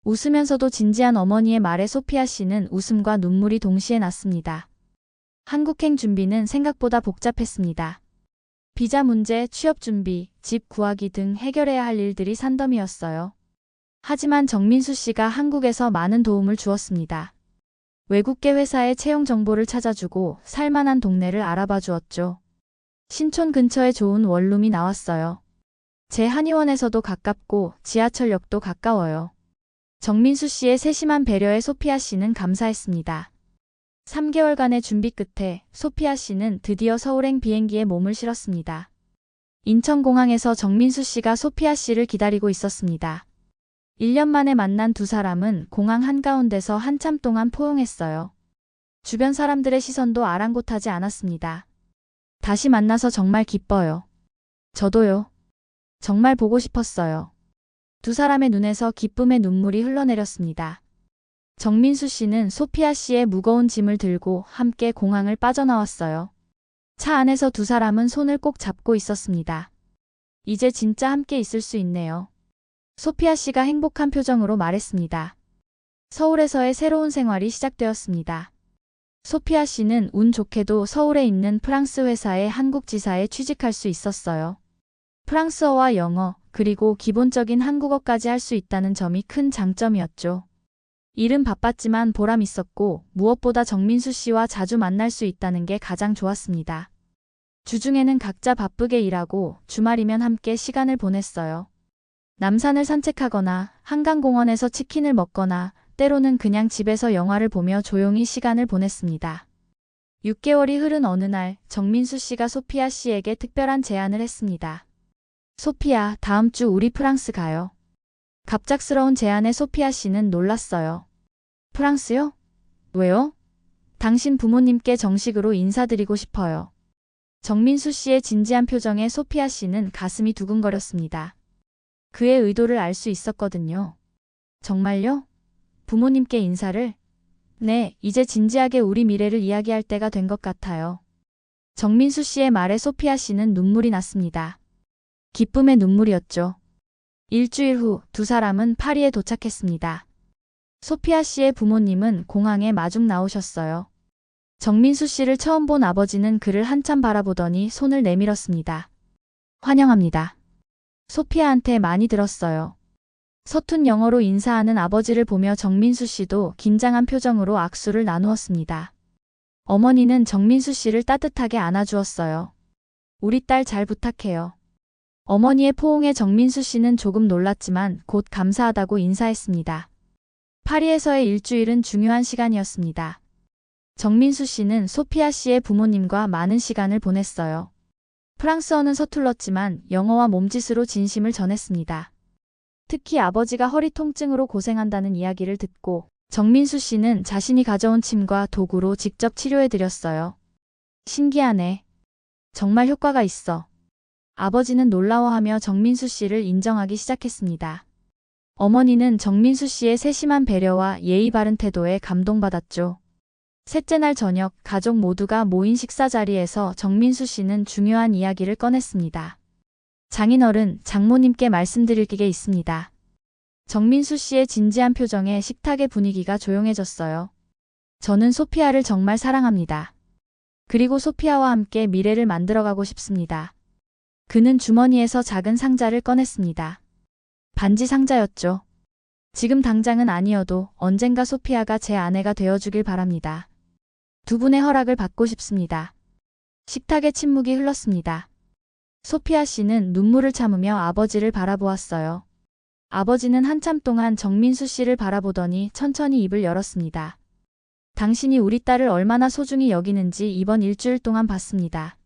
웃으면서도 진지한 어머니의 말에 소피아 씨는 웃음과 눈물이 동시에 났습니다. 한국행 준비는 생각보다 복잡했습니다. 비자 문제, 취업 준비, 집 구하기 등 해결해야 할 일들이 산더미였어요. 하지만 정민수 씨가 한국에서 많은 도움을 주었습니다. 외국계 회사의 채용 정보를 찾아주고 살만한 동네를 알아봐 주었죠. 신촌 근처에 좋은 원룸이 나왔어요. 제 한의원에서도 가깝고 지하철역도 가까워요. 정민수 씨의 세심한 배려에 소피아 씨는 감사했습니다. 3개월간의 준비 끝에 소피아 씨는 드디어 서울행 비행기에 몸을 실었습니다. 인천공항에서 정민수 씨가 소피아 씨를 기다리고 있었습니다. 1년 만에 만난 두 사람은 공항 한가운데서 한참 동안 포용했어요. 주변 사람들의 시선도 아랑곳하지 않았습니다. 다시 만나서 정말 기뻐요. 저도요. 정말 보고 싶었어요. 두 사람의 눈에서 기쁨의 눈물이 흘러내렸습니다. 정민수 씨는 소피아 씨의 무거운 짐을 들고 함께 공항을 빠져나왔어요. 차 안에서 두 사람은 손을 꼭 잡고 있었습니다. 이제 진짜 함께 있을 수 있네요. 소피아 씨가 행복한 표정으로 말했습니다. 서울에서의 새로운 생활이 시작되었습니다. 소피아 씨는 운 좋게도 서울에 있는 프랑스 회사의 한국 지사에 취직할 수 있었어요. 프랑스어와 영어, 그리고 기본적인 한국어까지 할 수 있다는 점이 큰 장점이었죠. 일은 바빴지만 보람 있었고 무엇보다 정민수 씨와 자주 만날 수 있다는 게 가장 좋았습니다. 주중에는 각자 바쁘게 일하고 주말이면 함께 시간을 보냈어요. 남산을 산책하거나 한강공원에서 치킨을 먹거나 때로는 그냥 집에서 영화를 보며 조용히 시간을 보냈습니다. 6개월이 흐른 어느 날 정민수 씨가 소피아 씨에게 특별한 제안을 했습니다. 소피아, 다음 주 우리 프랑스 가요. 갑작스러운 제안에 소피아 씨는 놀랐어요. 프랑스요? 왜요? 당신 부모님께 정식으로 인사드리고 싶어요. 정민수 씨의 진지한 표정에 소피아 씨는 가슴이 두근거렸습니다. 그의 의도를 알 수 있었거든요. 정말요? 부모님께 인사를? 네, 이제 진지하게 우리 미래를 이야기할 때가 된 것 같아요. 정민수 씨의 말에 소피아 씨는 눈물이 났습니다. 기쁨의 눈물이었죠. 일주일 후 두 사람은 파리에 도착했습니다. 소피아 씨의 부모님은 공항에 마중 나오셨어요. 정민수 씨를 처음 본 아버지는 그를 한참 바라보더니 손을 내밀었습니다. 환영합니다. 소피아한테 많이 들었어요. 서툰 영어로 인사하는 아버지를 보며 정민수 씨도 긴장한 표정으로 악수를 나누었습니다. 어머니는 정민수 씨를 따뜻하게 안아주었어요. 우리 딸 잘 부탁해요. 어머니의 포옹에 정민수 씨는 조금 놀랐지만 곧 감사하다고 인사했습니다. 파리에서의 일주일은 중요한 시간이었습니다. 정민수 씨는 소피아 씨의 부모님과 많은 시간을 보냈어요. 프랑스어는 서툴렀지만 영어와 몸짓으로 진심을 전했습니다. 특히 아버지가 허리 통증으로 고생한다는 이야기를 듣고 정민수 씨는 자신이 가져온 침과 도구로 직접 치료해드렸어요. 신기하네. 정말 효과가 있어. 아버지는 놀라워하며 정민수 씨를 인정하기 시작했습니다. 어머니는 정민수 씨의 세심한 배려와 예의 바른 태도에 감동받았죠. 셋째 날 저녁 가족 모두가 모인 식사 자리에서 정민수 씨는 중요한 이야기를 꺼냈습니다. 장인어른, 장모님께 말씀드릴 게 있습니다. 정민수 씨의 진지한 표정에 식탁의 분위기가 조용해졌어요. 저는 소피아를 정말 사랑합니다. 그리고 소피아와 함께 미래를 만들어가고 싶습니다. 그는 주머니에서 작은 상자를 꺼냈습니다. 반지 상자였죠. 지금 당장은 아니어도 언젠가 소피아가 제 아내가 되어주길 바랍니다. 두 분의 허락을 받고 싶습니다. 식탁에 침묵이 흘렀습니다. 소피아 씨는 눈물을 참으며 아버지를 바라보았어요. 아버지는 한참 동안 정민수 씨를 바라보더니 천천히 입을 열었습니다. 당신이 우리 딸을 얼마나 소중히 여기는지 이번 일주일 동안 봤습니다.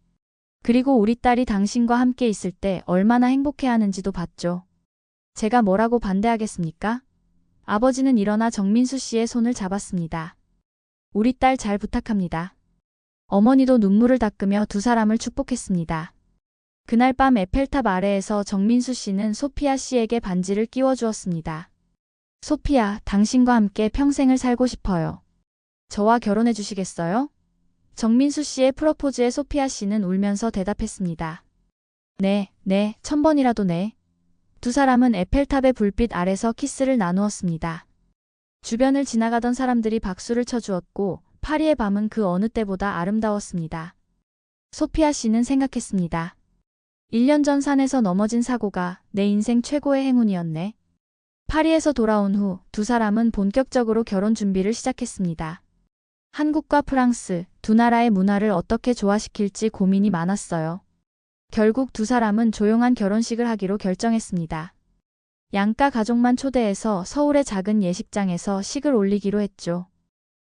그리고 우리 딸이 당신과 함께 있을 때 얼마나 행복해하는지도 봤죠. 제가 뭐라고 반대하겠습니까? 아버지는 일어나 정민수 씨의 손을 잡았습니다. 우리 딸 잘 부탁합니다. 어머니도 눈물을 닦으며 두 사람을 축복했습니다. 그날 밤 에펠탑 아래에서 정민수 씨는 소피아 씨에게 반지를 끼워주었습니다. 소피아, 당신과 함께 평생을 살고 싶어요. 저와 결혼해 주시겠어요? 정민수 씨의 프로포즈에 소피아 씨는 울면서 대답했습니다. 네, 1000번이라도 네. 두 사람은 에펠탑의 불빛 아래서 키스를 나누었습니다. 주변을 지나가던 사람들이 박수를 쳐주었고 파리의 밤은 그 어느 때보다 아름다웠습니다. 소피아 씨는 생각했습니다. 1년 전 산에서 넘어진 사고가 내 인생 최고의 행운이었네. 파리에서 돌아온 후 두 사람은 본격적으로 결혼 준비를 시작했습니다. 한국과 프랑스, 두 나라의 문화를 어떻게 조화시킬지 고민이 많았어요. 결국 두 사람은 조용한 결혼식을 하기로 결정했습니다. 양가 가족만 초대해서 서울의 작은 예식장에서 식을 올리기로 했죠.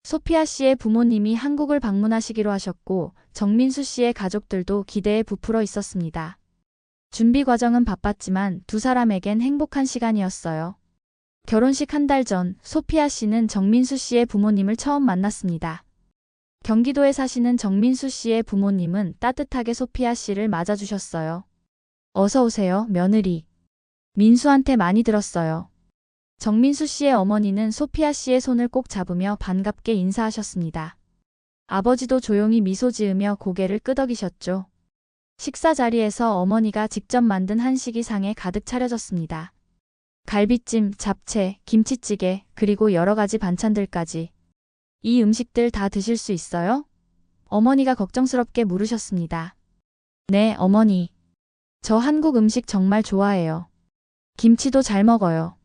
소피아 씨의 부모님이 한국을 방문하시기로 하셨고 정민수 씨의 가족들도 기대에 부풀어 있었습니다. 준비 과정은 바빴지만 두 사람에겐 행복한 시간이었어요. 결혼식 한 달 전 소피아 씨는 정민수 씨의 부모님을 처음 만났습니다. 경기도에 사시는 정민수 씨의 부모님은 따뜻하게 소피아 씨를 맞아주셨어요. 어서 오세요, 며느리. 민수한테 많이 들었어요. 정민수 씨의 어머니는 소피아 씨의 손을 꼭 잡으며 반갑게 인사하셨습니다. 아버지도 조용히 미소 지으며 고개를 끄덕이셨죠. 식사 자리에서 어머니가 직접 만든 한식이 상에 가득 차려졌습니다. 갈비찜, 잡채, 김치찌개, 그리고 여러 가지 반찬들까지. 이 음식들 다 드실 수 있어요? 어머니가 걱정스럽게 물으셨습니다. 네, 어머니. 저 한국 음식 정말 좋아해요. 김치도 잘 먹어요.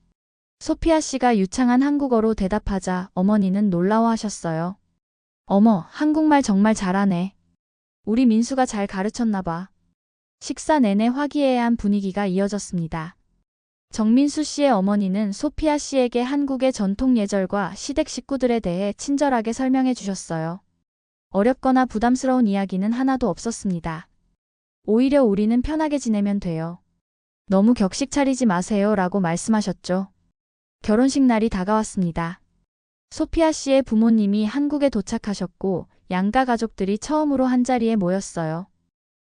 소피아 씨가 유창한 한국어로 대답하자 어머니는 놀라워하셨어요. 어머, 한국말 정말 잘하네. 우리 민수가 잘 가르쳤나 봐. 식사 내내 화기애애한 분위기가 이어졌습니다. 정민수 씨의 어머니는 소피아 씨에게 한국의 전통 예절과 시댁 식구들에 대해 친절하게 설명해 주셨어요. 어렵거나 부담스러운 이야기는 하나도 없었습니다. 오히려 우리는 편하게 지내면 돼요. 너무 격식 차리지 마세요 라고 말씀하셨죠. 결혼식 날이 다가왔습니다. 소피아 씨의 부모님이 한국에 도착하셨고 양가 가족들이 처음으로 한자리에 모였어요.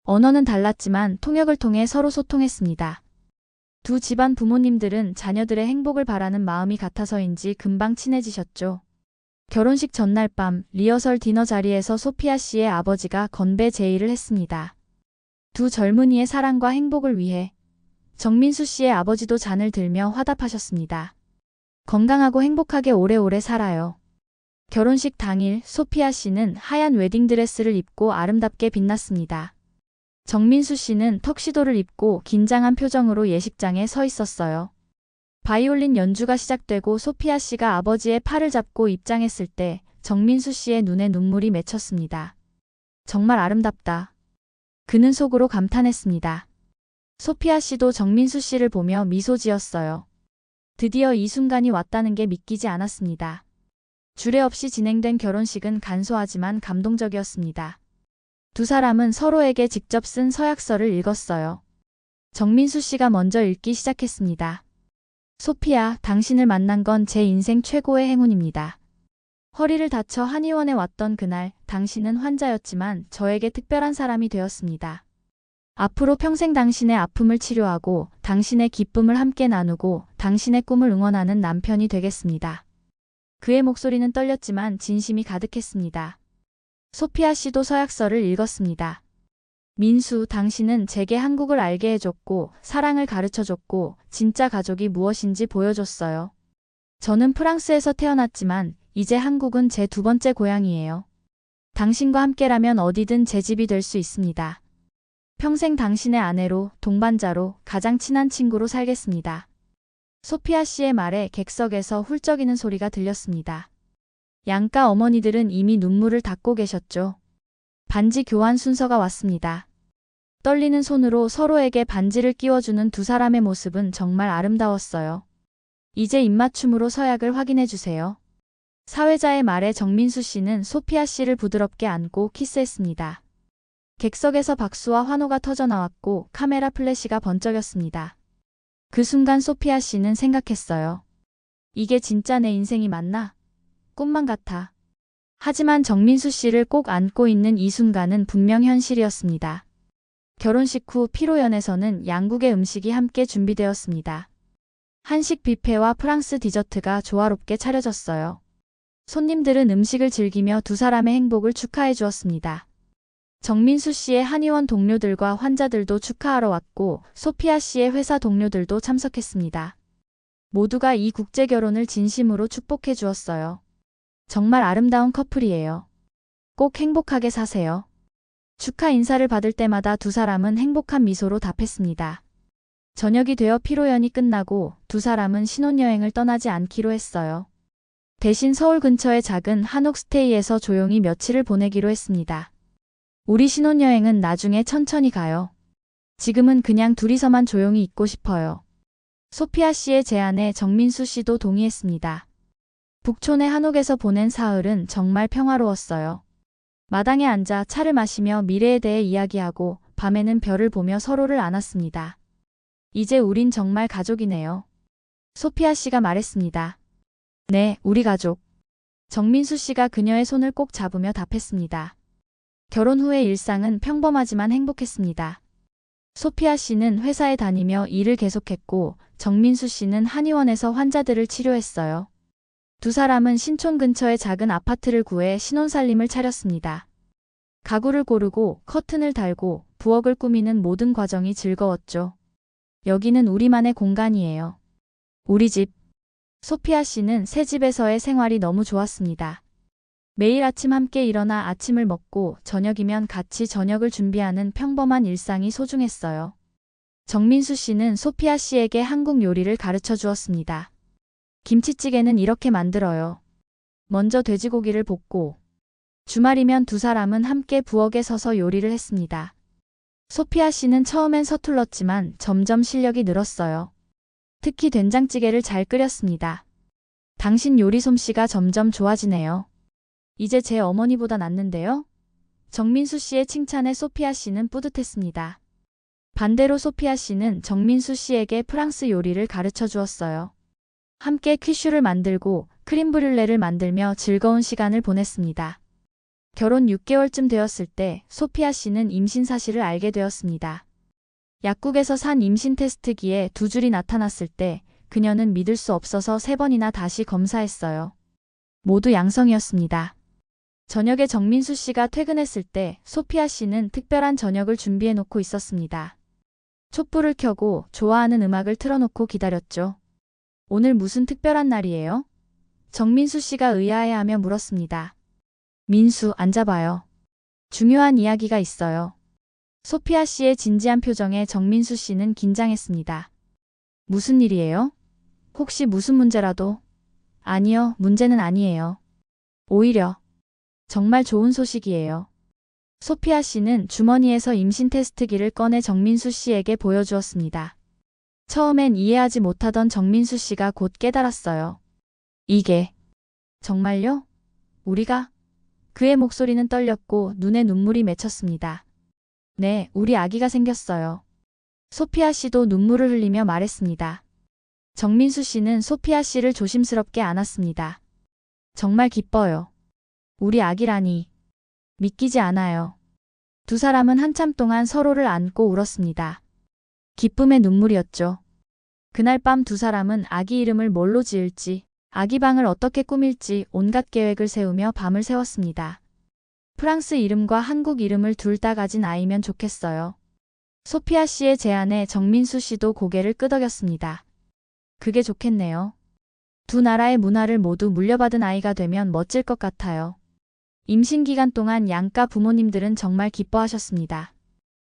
언어는 달랐지만 통역을 통해 서로 소통했습니다. 두 집안 부모님들은 자녀들의 행복을 바라는 마음이 같아서인지 금방 친해지셨죠. 결혼식 전날 밤 리허설 디너 자리에서 소피아 씨의 아버지가 건배 제의를 했습니다. 두 젊은이의 사랑과 행복을 위해 정민수 씨의 아버지도 잔을 들며 화답하셨습니다. 건강하고 행복하게 오래오래 살아요. 결혼식 당일 소피아 씨는 하얀 웨딩드레스를 입고 아름답게 빛났습니다. 정민수 씨는 턱시도를 입고 긴장한 표정으로 예식장에 서 있었어요. 바이올린 연주가 시작되고 소피아 씨가 아버지의 팔을 잡고 입장했을 때 정민수 씨의 눈에 눈물이 맺혔습니다. 정말 아름답다. 그는 속으로 감탄했습니다. 소피아 씨도 정민수 씨를 보며 미소 지었어요. 드디어 이 순간이 왔다는 게 믿기지 않았습니다. 주례 없이 진행된 결혼식은 간소하지만 감동적이었습니다. 두 사람은 서로에게 직접 쓴 서약서를 읽었어요. 정민수 씨가 먼저 읽기 시작했습니다. 소피아, 당신을 만난 건 제 인생 최고의 행운입니다. 허리를 다쳐 한의원에 왔던 그날, 당신은 환자였지만 저에게 특별한 사람이 되었습니다. 앞으로 평생 당신의 아픔을 치료하고 당신의 기쁨을 함께 나누고 당신의 꿈을 응원하는 남편이 되겠습니다. 그의 목소리는 떨렸지만 진심이 가득했습니다. 소피아 씨도 서약서를 읽었습니다. 민수, 당신은 제게 한국을 알게 해줬고 사랑을 가르쳐줬고 진짜 가족이 무엇인지 보여줬어요. 저는 프랑스에서 태어났지만 이제 한국은 제 두 번째 고향이에요. 당신과 함께라면 어디든 제 집이 될 수 있습니다. 평생 당신의 아내로, 동반자로, 가장 친한 친구로 살겠습니다. 소피아 씨의 말에 객석에서 훌쩍이는 소리가 들렸습니다. 양가 어머니들은 이미 눈물을 닦고 계셨죠. 반지 교환 순서가 왔습니다. 떨리는 손으로 서로에게 반지를 끼워주는 두 사람의 모습은 정말 아름다웠어요. 이제 입맞춤으로 서약을 확인해 주세요. 사회자의 말에 정민수 씨는 소피아 씨를 부드럽게 안고 키스했습니다. 객석에서 박수와 환호가 터져나왔고 카메라 플래시가 번쩍였습니다. 그 순간 소피아 씨는 생각했어요. 이게 진짜 내 인생이 맞나? 꿈만 같아. 하지만 정민수 씨를 꼭 안고 있는 이 순간은 분명 현실이었습니다. 결혼식 후 피로연에서는 양국의 음식이 함께 준비되었습니다. 한식 뷔페와 프랑스 디저트가 조화롭게 차려졌어요. 손님들은 음식을 즐기며 두 사람의 행복을 축하해 주었습니다. 정민수 씨의 한의원 동료들과 환자들도 축하하러 왔고 소피아 씨의 회사 동료들도 참석했습니다. 모두가 이 국제 결혼을 진심으로 축복해 주었어요. 정말 아름다운 커플이에요. 꼭 행복하게 사세요. 축하 인사를 받을 때마다 두 사람은 행복한 미소로 답했습니다. 저녁이 되어 피로연이 끝나고 두 사람은 신혼여행을 떠나지 않기로 했어요. 대신 서울 근처의 작은 한옥 스테이에서 조용히 며칠을 보내기로 했습니다. 우리 신혼여행은 나중에 천천히 가요. 지금은 그냥 둘이서만 조용히 있고 싶어요. 소피아 씨의 제안에 정민수 씨도 동의했습니다. 북촌의 한옥에서 보낸 사흘은 정말 평화로웠어요. 마당에 앉아 차를 마시며 미래에 대해 이야기하고 밤에는 별을 보며 서로를 안았습니다. 이제 우린 정말 가족이네요. 소피아 씨가 말했습니다. 네, 우리 가족. 정민수 씨가 그녀의 손을 꼭 잡으며 답했습니다. 결혼 후의 일상은 평범하지만 행복했습니다. 소피아 씨는 회사에 다니며 일을 계속했고 정민수 씨는 한의원에서 환자들을 치료했어요. 두 사람은 신촌 근처의 작은 아파트를 구해 신혼살림을 차렸습니다. 가구를 고르고 커튼을 달고 부엌을 꾸미는 모든 과정이 즐거웠죠. 여기는 우리만의 공간이에요. 우리 집. 소피아 씨는 새 집에서의 생활이 너무 좋았습니다. 매일 아침 함께 일어나 아침을 먹고 저녁이면 같이 저녁을 준비하는 평범한 일상이 소중했어요. 정민수 씨는 소피아 씨에게 한국 요리를 가르쳐 주었습니다. 김치찌개는 이렇게 만들어요. 먼저 돼지고기를 볶고 주말이면 두 사람은 함께 부엌에 서서 요리를 했습니다. 소피아 씨는 처음엔 서툴렀지만 점점 실력이 늘었어요. 특히 된장찌개를 잘 끓였습니다. 당신 요리 솜씨가 점점 좋아지네요. 이제 제 어머니보다 낫는데요? 정민수 씨의 칭찬에 소피아 씨는 뿌듯했습니다. 반대로 소피아 씨는 정민수 씨에게 프랑스 요리를 가르쳐 주었어요. 함께 퀴슈를 만들고 크림 브듈레를 만들며 즐거운 시간을 보냈습니다. 결혼 6개월쯤 되었을 때 소피아 씨는 임신 사실을 알게 되었습니다. 약국에서 산 임신 테스트기에 2줄이 나타났을 때 그녀는 믿을 수 없어서 3번이나 다시 검사했어요. 모두 양성이었습니다. 저녁에 정민수 씨가 퇴근했을 때 소피아 씨는 특별한 저녁을 준비해 놓고 있었습니다. 촛불을 켜고 좋아하는 음악을 틀어놓고 기다렸죠. 오늘 무슨 특별한 날이에요? 정민수 씨가 의아해하며 물었습니다. 민수, 앉아봐요. 중요한 이야기가 있어요. 소피아 씨의 진지한 표정에 정민수 씨는 긴장했습니다. 무슨 일이에요? 혹시 무슨 문제라도? 아니요, 문제는 아니에요. 오히려 정말 좋은 소식이에요. 소피아 씨는 주머니에서 임신 테스트기를 꺼내 정민수 씨에게 보여주었습니다. 처음엔 이해하지 못하던 정민수 씨가 곧 깨달았어요. 이게 정말요? 우리가? 그의 목소리는 떨렸고 눈에 눈물이 맺혔습니다. 네, 우리 아기가 생겼어요. 소피아 씨도 눈물을 흘리며 말했습니다. 정민수 씨는 소피아 씨를 조심스럽게 안았습니다. 정말 기뻐요. 우리 아기라니. 믿기지 않아요. 두 사람은 한참 동안 서로를 안고 울었습니다. 기쁨의 눈물이었죠. 그날 밤 두 사람은 아기 이름을 뭘로 지을지, 아기 방을 어떻게 꾸밀지 온갖 계획을 세우며 밤을 새웠습니다. 프랑스 이름과 한국 이름을 둘 다 가진 아이면 좋겠어요. 소피아 씨의 제안에 정민수 씨도 고개를 끄덕였습니다. 그게 좋겠네요. 두 나라의 문화를 모두 물려받은 아이가 되면 멋질 것 같아요. 임신 기간 동안 양가 부모님들은 정말 기뻐하셨습니다.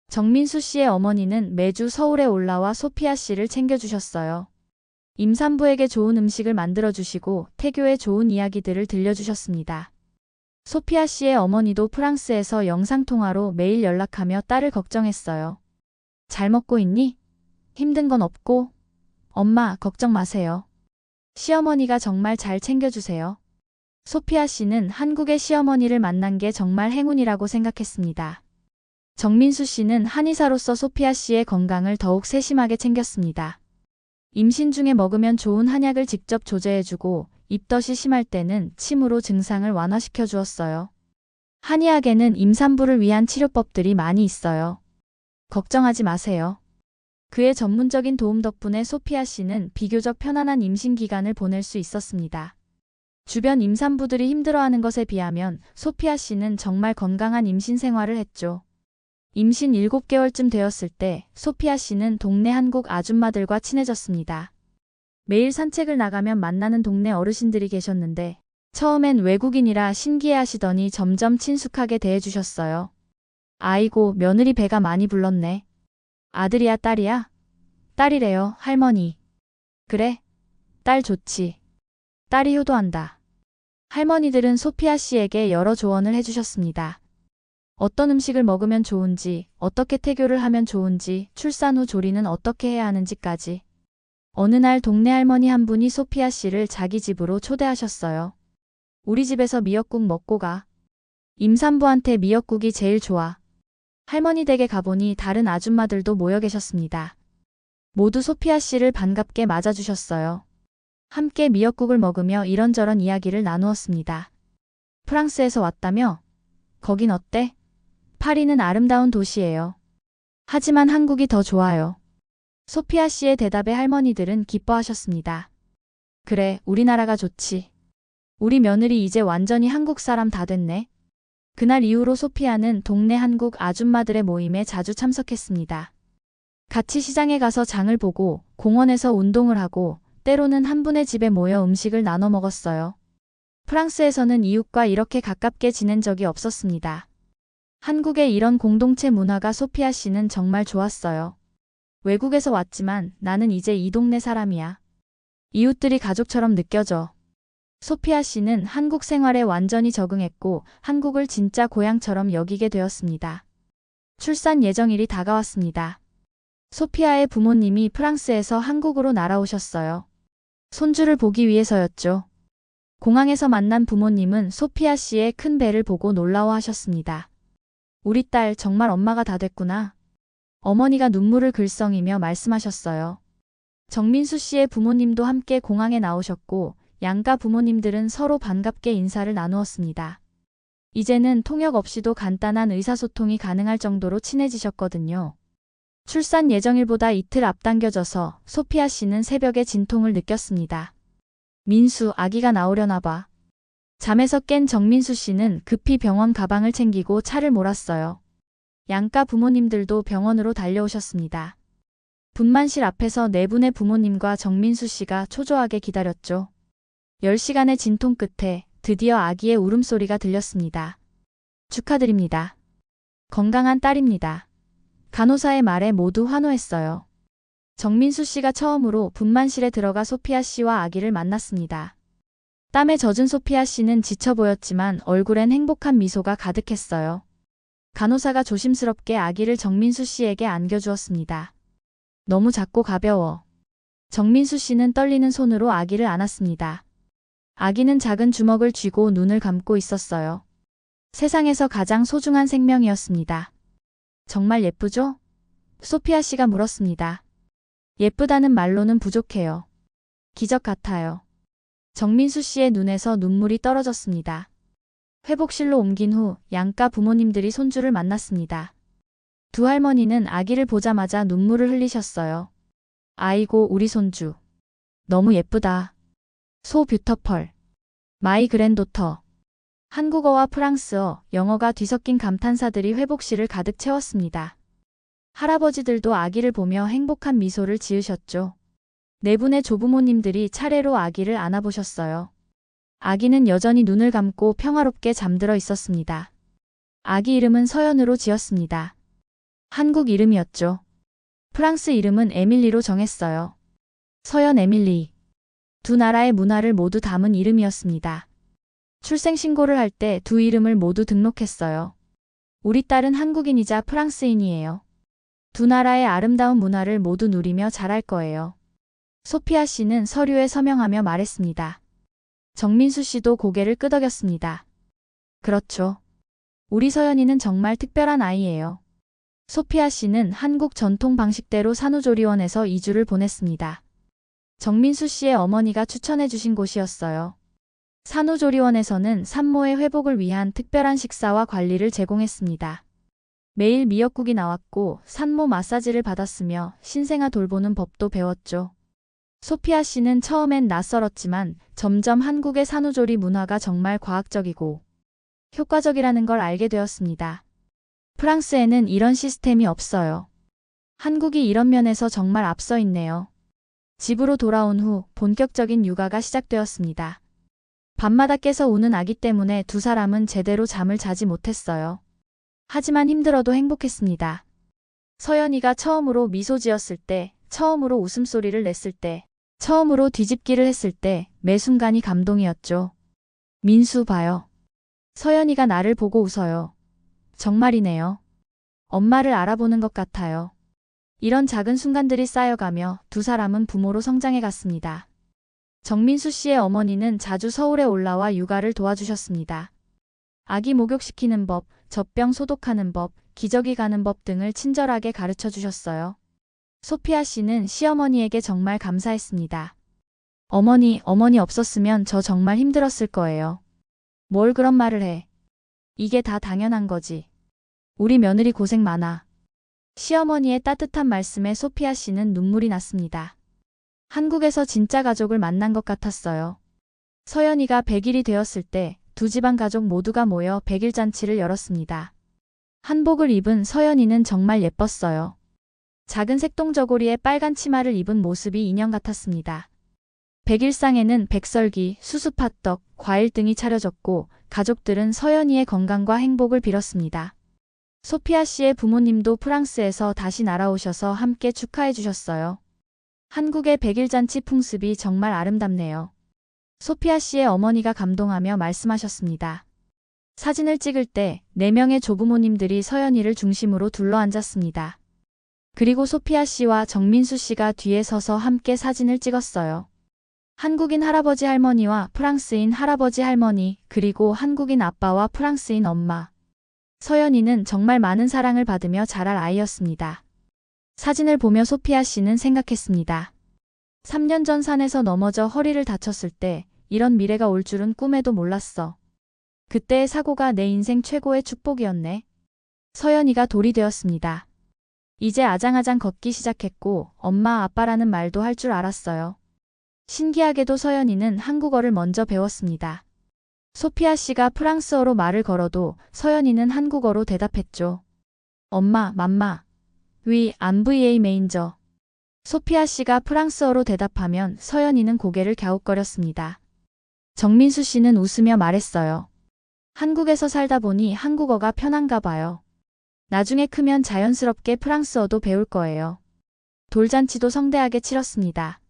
정민수 씨의 어머니는 매주 서울에 올라와 소피아 씨를 챙겨주셨어요. 임산부에게 좋은 음식을 만들어주시고 태교의 좋은 이야기들을 들려주셨습니다. 소피아 씨의 어머니도 프랑스에서 영상통화로 매일 연락하며 딸을 걱정했어요. 잘 먹고 있니? 힘든 건 없고? 엄마, 걱정 마세요. 시어머니가 정말 잘 챙겨주세요. 소피아 씨는 한국의 시어머니를 만난 게 정말 행운이라고 생각했습니다. 정민수 씨는 한의사로서 소피아 씨의 건강을 더욱 세심하게 챙겼습니다. 임신 중에 먹으면 좋은 한약을 직접 조제해주고 입덧이 심할 때는 침으로 증상을 완화시켜 주었어요. 한의학에는 임산부를 위한 치료법들이 많이 있어요. 걱정하지 마세요. 그의 전문적인 도움 덕분에 소피아 씨는 비교적 편안한 임신 기간을 보낼 수 있었습니다. 주변 임산부들이 힘들어하는 것에 비하면 소피아 씨는 정말 건강한 임신 생활을 했죠. 임신 7개월쯤 되었을 때 소피아 씨는 동네 한국 아줌마들과 친해졌습니다. 매일 산책을 나가면 만나는 동네 어르신들이 계셨는데 처음엔 외국인이라 신기해하시더니 점점 친숙하게 대해주셨어요. 아이고, 며느리 배가 많이 불렀네. 아들이야, 딸이야? 딸이래요, 할머니. 그래, 딸 좋지. 딸이 효도한다. 할머니들은 소피아 씨에게 여러 조언을 해주셨습니다. 어떤 음식을 먹으면 좋은지, 어떻게 태교를 하면 좋은지, 출산 후 조리는 어떻게 해야 하는지까지. 어느 날 동네 할머니 한 분이 소피아 씨를 자기 집으로 초대하셨어요. 우리 집에서 미역국 먹고 가. 임산부한테 미역국이 제일 좋아. 할머니 댁에 가보니 다른 아줌마들도 모여 계셨습니다. 모두 소피아 씨를 반갑게 맞아주셨어요. 함께 미역국을 먹으며 이런저런 이야기를 나누었습니다. 프랑스에서 왔다며? 거긴 어때? 파리는 아름다운 도시예요. 하지만 한국이 더 좋아요. 소피아 씨의 대답에 할머니들은 기뻐하셨습니다. 그래, 우리나라가 좋지. 우리 며느리 이제 완전히 한국 사람 다 됐네. 그날 이후로 소피아는 동네 한국 아줌마들의 모임에 자주 참석했습니다. 같이 시장에 가서 장을 보고 공원에서 운동을 하고 때로는 한 분의 집에 모여 음식을 나눠 먹었어요. 프랑스에서는 이웃과 이렇게 가깝게 지낸 적이 없었습니다. 한국의 이런 공동체 문화가 소피아 씨는 정말 좋았어요. 외국에서 왔지만 나는 이제 이 동네 사람이야. 이웃들이 가족처럼 느껴져. 소피아 씨는 한국 생활에 완전히 적응했고 한국을 진짜 고향처럼 여기게 되었습니다. 출산 예정일이 다가왔습니다. 소피아의 부모님이 프랑스에서 한국으로 날아오셨어요. 손주를 보기 위해서였죠. 공항에서 만난 부모님은 소피아 씨의 큰 배를 보고 놀라워하셨습니다. 우리 딸 정말 엄마가 다 됐구나. 어머니가 눈물을 글썽이며 말씀하셨어요. 정민수 씨의 부모님도 함께 공항에 나오셨고 양가 부모님들은 서로 반갑게 인사를 나누었습니다. 이제는 통역 없이도 간단한 의사소통이 가능할 정도로 친해지셨거든요. 출산 예정일보다 이틀 앞당겨져서 소피아 씨는 새벽에 진통을 느꼈습니다. 민수, 아기가 나오려나 봐. 잠에서 깬 정민수 씨는 급히 병원 가방을 챙기고 차를 몰았어요. 양가 부모님들도 병원으로 달려오셨습니다. 분만실 앞에서 네 분의 부모님과 정민수 씨가 초조하게 기다렸죠. 10시간의 진통 끝에 드디어 아기의 울음소리가 들렸습니다. 축하드립니다. 건강한 딸입니다. 간호사의 말에 모두 환호했어요. 정민수 씨가 처음으로 분만실에 들어가 소피아 씨와 아기를 만났습니다. 땀에 젖은 소피아 씨는 지쳐 보였지만 얼굴엔 행복한 미소가 가득했어요. 간호사가 조심스럽게 아기를 정민수 씨에게 안겨주었습니다. 너무 작고 가벼워. 정민수 씨는 떨리는 손으로 아기를 안았습니다. 아기는 작은 주먹을 쥐고 눈을 감고 있었어요. 세상에서 가장 소중한 생명이었습니다. 정말 예쁘죠? 소피아 씨가 물었습니다. 예쁘다는 말로는 부족해요. 기적 같아요. 정민수 씨의 눈에서 눈물이 떨어졌습니다. 회복실로 옮긴 후 양가 부모님들이 손주를 만났습니다. 두 할머니는 아기를 보자마자 눈물을 흘리셨어요. 아이고 우리 손주. 너무 예쁘다. 소 뷰터펄. 마이 그랜도터. 한국어와 프랑스어, 영어가 뒤섞인 감탄사들이 회복실을 가득 채웠습니다. 할아버지들도 아기를 보며 행복한 미소를 지으셨죠. 네 분의 조부모님들이 차례로 아기를 안아보셨어요. 아기는 여전히 눈을 감고 평화롭게 잠들어 있었습니다. 아기 이름은 서연으로 지었습니다. 한국 이름이었죠. 프랑스 이름은 에밀리로 정했어요. 서연 에밀리. 두 나라의 문화를 모두 담은 이름이었습니다. 출생신고를 할 때 두 이름을 모두 등록했어요. 우리 딸은 한국인이자 프랑스인이에요. 두 나라의 아름다운 문화를 모두 누리며 자랄 거예요. 소피아 씨는 서류에 서명하며 말했습니다. 정민수 씨도 고개를 끄덕였습니다. 그렇죠. 우리 서연이는 정말 특별한 아이예요. 소피아 씨는 한국 전통 방식대로 산후조리원에서 2주를 보냈습니다. 정민수 씨의 어머니가 추천해 주신 곳이었어요. 산후조리원에서는 산모의 회복을 위한 특별한 식사와 관리를 제공했습니다. 매일 미역국이 나왔고 산모 마사지를 받았으며 신생아 돌보는 법도 배웠죠. 소피아 씨는 처음엔 낯설었지만 점점 한국의 산후조리 문화가 정말 과학적이고 효과적이라는 걸 알게 되었습니다. 프랑스에는 이런 시스템이 없어요. 한국이 이런 면에서 정말 앞서 있네요. 집으로 돌아온 후 본격적인 육아가 시작되었습니다. 밤마다 깨서 우는 아기 때문에 두 사람은 제대로 잠을 자지 못했어요. 하지만 힘들어도 행복했습니다. 서연이가 처음으로 미소 지었을 때, 처음으로 웃음소리를 냈을 때, 처음으로 뒤집기를 했을 때 매 순간이 감동이었죠. 민수 봐요. 서연이가 나를 보고 웃어요. 정말이네요. 엄마를 알아보는 것 같아요. 이런 작은 순간들이 쌓여가며 두 사람은 부모로 성장해 갔습니다. 정민수 씨의 어머니는 자주 서울에 올라와 육아를 도와주셨습니다. 아기 목욕시키는 법, 젖병 소독하는 법, 기저귀 가는 법 등을 친절하게 가르쳐 주셨어요. 소피아 씨는 시어머니에게 정말 감사했습니다. 어머니 없었으면 저 정말 힘들었을 거예요. 뭘 그런 말을 해. 이게 다 당연한 거지. 우리 며느리 고생 많아. 시어머니의 따뜻한 말씀에 소피아 씨는 눈물이 났습니다. 한국에서 진짜 가족을 만난 것 같았어요. 서연이가 100일이 되었을 때 두 집안 가족 모두가 모여 100일 잔치를 열었습니다. 한복을 입은 서연이는 정말 예뻤어요. 작은 색동저고리에 빨간 치마를 입은 모습이 인형 같았습니다. 100일상에는 백설기, 수수팥떡, 과일 등이 차려졌고 가족들은 서연이의 건강과 행복을 빌었습니다. 소피아 씨의 부모님도 프랑스에서 다시 날아오셔서 함께 축하해 주셨어요. 한국의 100일 잔치 풍습이 정말 아름답네요. 소피아 씨의 어머니가 감동하며 말씀하셨습니다. 사진을 찍을 때 4명의 조부모님들이 서연이를 중심으로 둘러앉았습니다. 그리고 소피아 씨와 정민수 씨가 뒤에 서서 함께 사진을 찍었어요. 한국인 할아버지 할머니와 프랑스인 할아버지 할머니, 그리고 한국인 아빠와 프랑스인 엄마. 서연이는 정말 많은 사랑을 받으며 자랄 아이였습니다. 사진을 보며 소피아 씨는 생각했습니다. 3년 전 산에서 넘어져 허리를 다쳤을 때 이런 미래가 올 줄은 꿈에도 몰랐어. 그때의 사고가 내 인생 최고의 축복이었네. 서연이가 돌이 되었습니다. 이제 아장아장 걷기 시작했고 엄마 아빠라는 말도 할 줄 알았어요. 신기하게도 서연이는 한국어를 먼저 배웠습니다. 소피아 씨가 프랑스어로 말을 걸어도 서연이는 한국어로 대답했죠. 엄마, 맘마. 위, 안브이에이 메인저. 소피아 씨가 프랑스어로 대답하면 서연이는 고개를 갸웃거렸습니다. 정민수 씨는 웃으며 말했어요. 한국에서 살다 보니 한국어가 편한가 봐요. 나중에 크면 자연스럽게 프랑스어도 배울 거예요. 돌잔치도 성대하게 치렀습니다.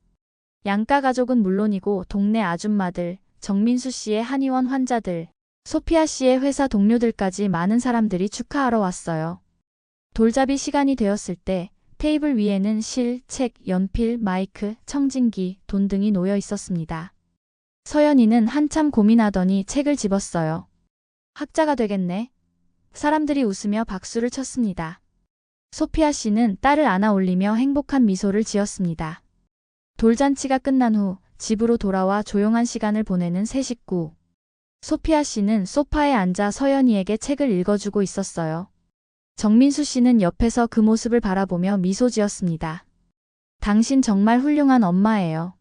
양가 가족은 물론이고 동네 아줌마들, 정민수 씨의 한의원 환자들, 소피아 씨의 회사 동료들까지 많은 사람들이 축하하러 왔어요. 돌잡이 시간이 되었을 때 테이블 위에는 실, 책, 연필, 마이크, 청진기, 돈 등이 놓여 있었습니다. 서연이는 한참 고민하더니 책을 집었어요. 학자가 되겠네. 사람들이 웃으며 박수를 쳤습니다. 소피아 씨는 딸을 안아 올리며 행복한 미소를 지었습니다. 돌잔치가 끝난 후 집으로 돌아와 조용한 시간을 보내는 세 식구. 소피아 씨는 소파에 앉아 서연이에게 책을 읽어주고 있었어요. 정민수 씨는 옆에서 그 모습을 바라보며 미소 지었습니다. 당신 정말 훌륭한 엄마예요.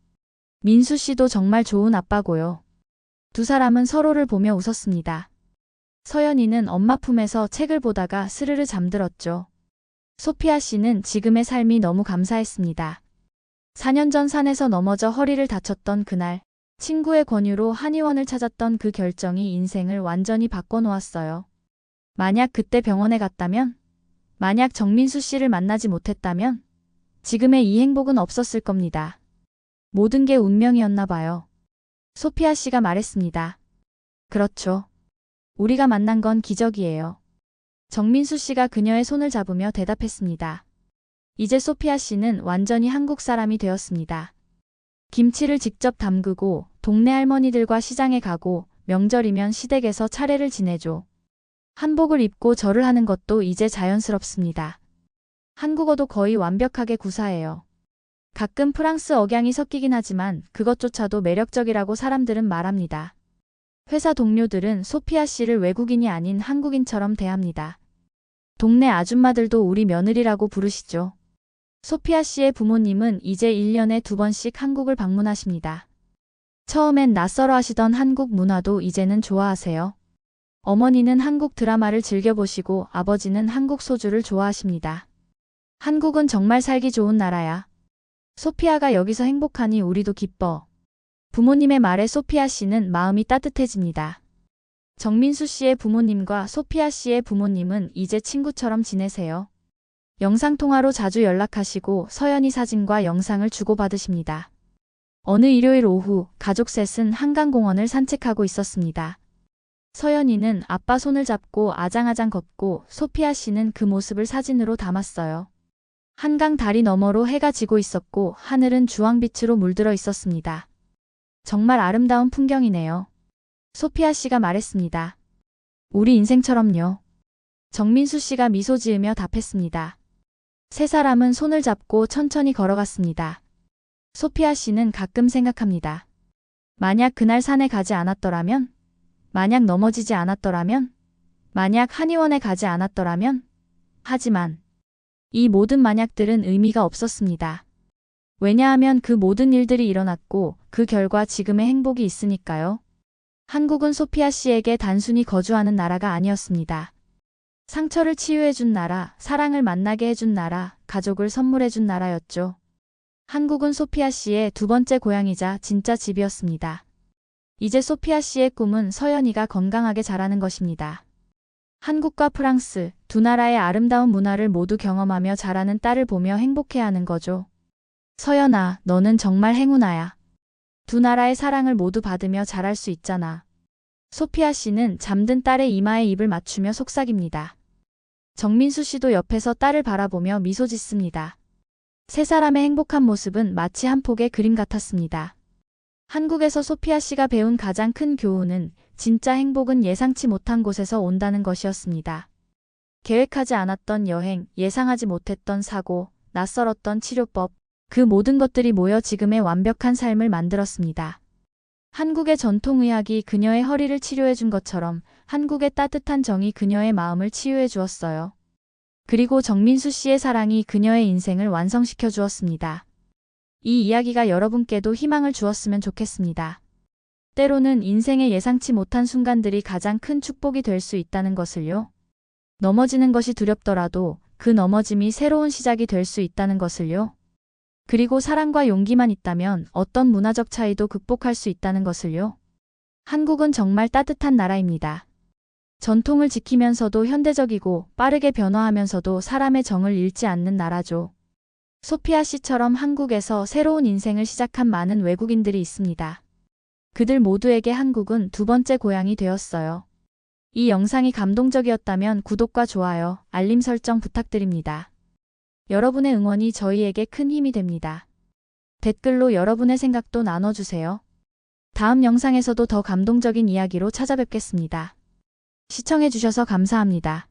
민수 씨도 정말 좋은 아빠고요. 두 사람은 서로를 보며 웃었습니다. 서연이는 엄마 품에서 책을 보다가 스르르 잠들었죠. 소피아 씨는 지금의 삶이 너무 감사했습니다. 4년 전 산에서 넘어져 허리를 다쳤던 그날, 친구의 권유로 한의원을 찾았던 그 결정이 인생을 완전히 바꿔놓았어요. 만약 그때 병원에 갔다면, 만약 정민수 씨를 만나지 못했다면, 지금의 이 행복은 없었을 겁니다. 모든 게 운명이었나 봐요. 소피아 씨가 말했습니다. 그렇죠. 우리가 만난 건 기적이에요. 정민수 씨가 그녀의 손을 잡으며 대답했습니다. 이제 소피아 씨는 완전히 한국 사람이 되었습니다. 김치를 직접 담그고 동네 할머니들과 시장에 가고 명절이면 시댁에서 차례를 지내죠. 한복을 입고 절을 하는 것도 이제 자연스럽습니다. 한국어도 거의 완벽하게 구사해요. 가끔 프랑스 억양이 섞이긴 하지만 그것조차도 매력적이라고 사람들은 말합니다. 회사 동료들은 소피아 씨를 외국인이 아닌 한국인처럼 대합니다. 동네 아줌마들도 우리 며느리라고 부르시죠. 소피아 씨의 부모님은 이제 1년에 2번씩 한국을 방문하십니다. 처음엔 낯설어 하시던 한국 문화도 이제는 좋아하세요. 어머니는 한국 드라마를 즐겨보시고 아버지는 한국 소주를 좋아하십니다. 한국은 정말 살기 좋은 나라야. 소피아가 여기서 행복하니 우리도 기뻐. 부모님의 말에 소피아 씨는 마음이 따뜻해집니다. 정민수 씨의 부모님과 소피아 씨의 부모님은 이제 친구처럼 지내세요. 영상통화로 자주 연락하시고 서연이 사진과 영상을 주고받으십니다. 어느 일요일 오후 가족 셋은 한강공원을 산책하고 있었습니다. 서연이는 아빠 손을 잡고 아장아장 걷고 소피아 씨는 그 모습을 사진으로 담았어요. 한강 다리 너머로 해가 지고 있었고 하늘은 주황빛으로 물들어 있었습니다. 정말 아름다운 풍경이네요. 소피아 씨가 말했습니다. 우리 인생처럼요. 정민수 씨가 미소 지으며 답했습니다. 세 사람은 손을 잡고 천천히 걸어갔습니다. 소피아 씨는 가끔 생각합니다. 만약 그날 산에 가지 않았더라면? 만약 넘어지지 않았더라면? 만약 한의원에 가지 않았더라면? 하지만 이 모든 만약들은 의미가 없었습니다. 왜냐하면 그 모든 일들이 일어났고 그 결과 지금의 행복이 있으니까요. 한국은 소피아 씨에게 단순히 거주하는 나라가 아니었습니다. 상처를 치유해준 나라, 사랑을 만나게 해준 나라, 가족을 선물해준 나라였죠. 한국은 소피아 씨의 두 번째 고향이자 진짜 집이었습니다. 이제 소피아 씨의 꿈은 서연이가 건강하게 자라는 것입니다. 한국과 프랑스, 두 나라의 아름다운 문화를 모두 경험하며 자라는 딸을 보며 행복해하는 거죠. 서연아, 너는 정말 행운아야. 두 나라의 사랑을 모두 받으며 자랄 수 있잖아. 소피아 씨는 잠든 딸의 이마에 입을 맞추며 속삭입니다. 정민수 씨도 옆에서 딸을 바라보며 미소 짓습니다. 세 사람의 행복한 모습은 마치 한 폭의 그림 같았습니다. 한국에서 소피아 씨가 배운 가장 큰 교훈은 진짜 행복은 예상치 못한 곳에서 온다는 것이었습니다. 계획하지 않았던 여행, 예상하지 못했던 사고, 낯설었던 치료법, 그 모든 것들이 모여 지금의 완벽한 삶을 만들었습니다. 한국의 전통의학이 그녀의 허리를 치료해 준 것처럼 한국의 따뜻한 정이 그녀의 마음을 치유해 주었어요. 그리고 정민수 씨의 사랑이 그녀의 인생을 완성시켜 주었습니다. 이 이야기가 여러분께도 희망을 주었으면 좋겠습니다. 때로는 인생의 예상치 못한 순간들이 가장 큰 축복이 될 수 있다는 것을요. 넘어지는 것이 두렵더라도 그 넘어짐이 새로운 시작이 될 수 있다는 것을요. 그리고 사랑과 용기만 있다면 어떤 문화적 차이도 극복할 수 있다는 것을요. 한국은 정말 따뜻한 나라입니다. 전통을 지키면서도 현대적이고 빠르게 변화하면서도 사람의 정을 잃지 않는 나라죠. 소피아 씨처럼 한국에서 새로운 인생을 시작한 많은 외국인들이 있습니다. 그들 모두에게 한국은 두 번째 고향이 되었어요. 이 영상이 감동적이었다면 구독과 좋아요, 알림 설정 부탁드립니다. 여러분의 응원이 저희에게 큰 힘이 됩니다. 댓글로 여러분의 생각도 나눠주세요. 다음 영상에서도 더 감동적인 이야기로 찾아뵙겠습니다. 시청해주셔서 감사합니다.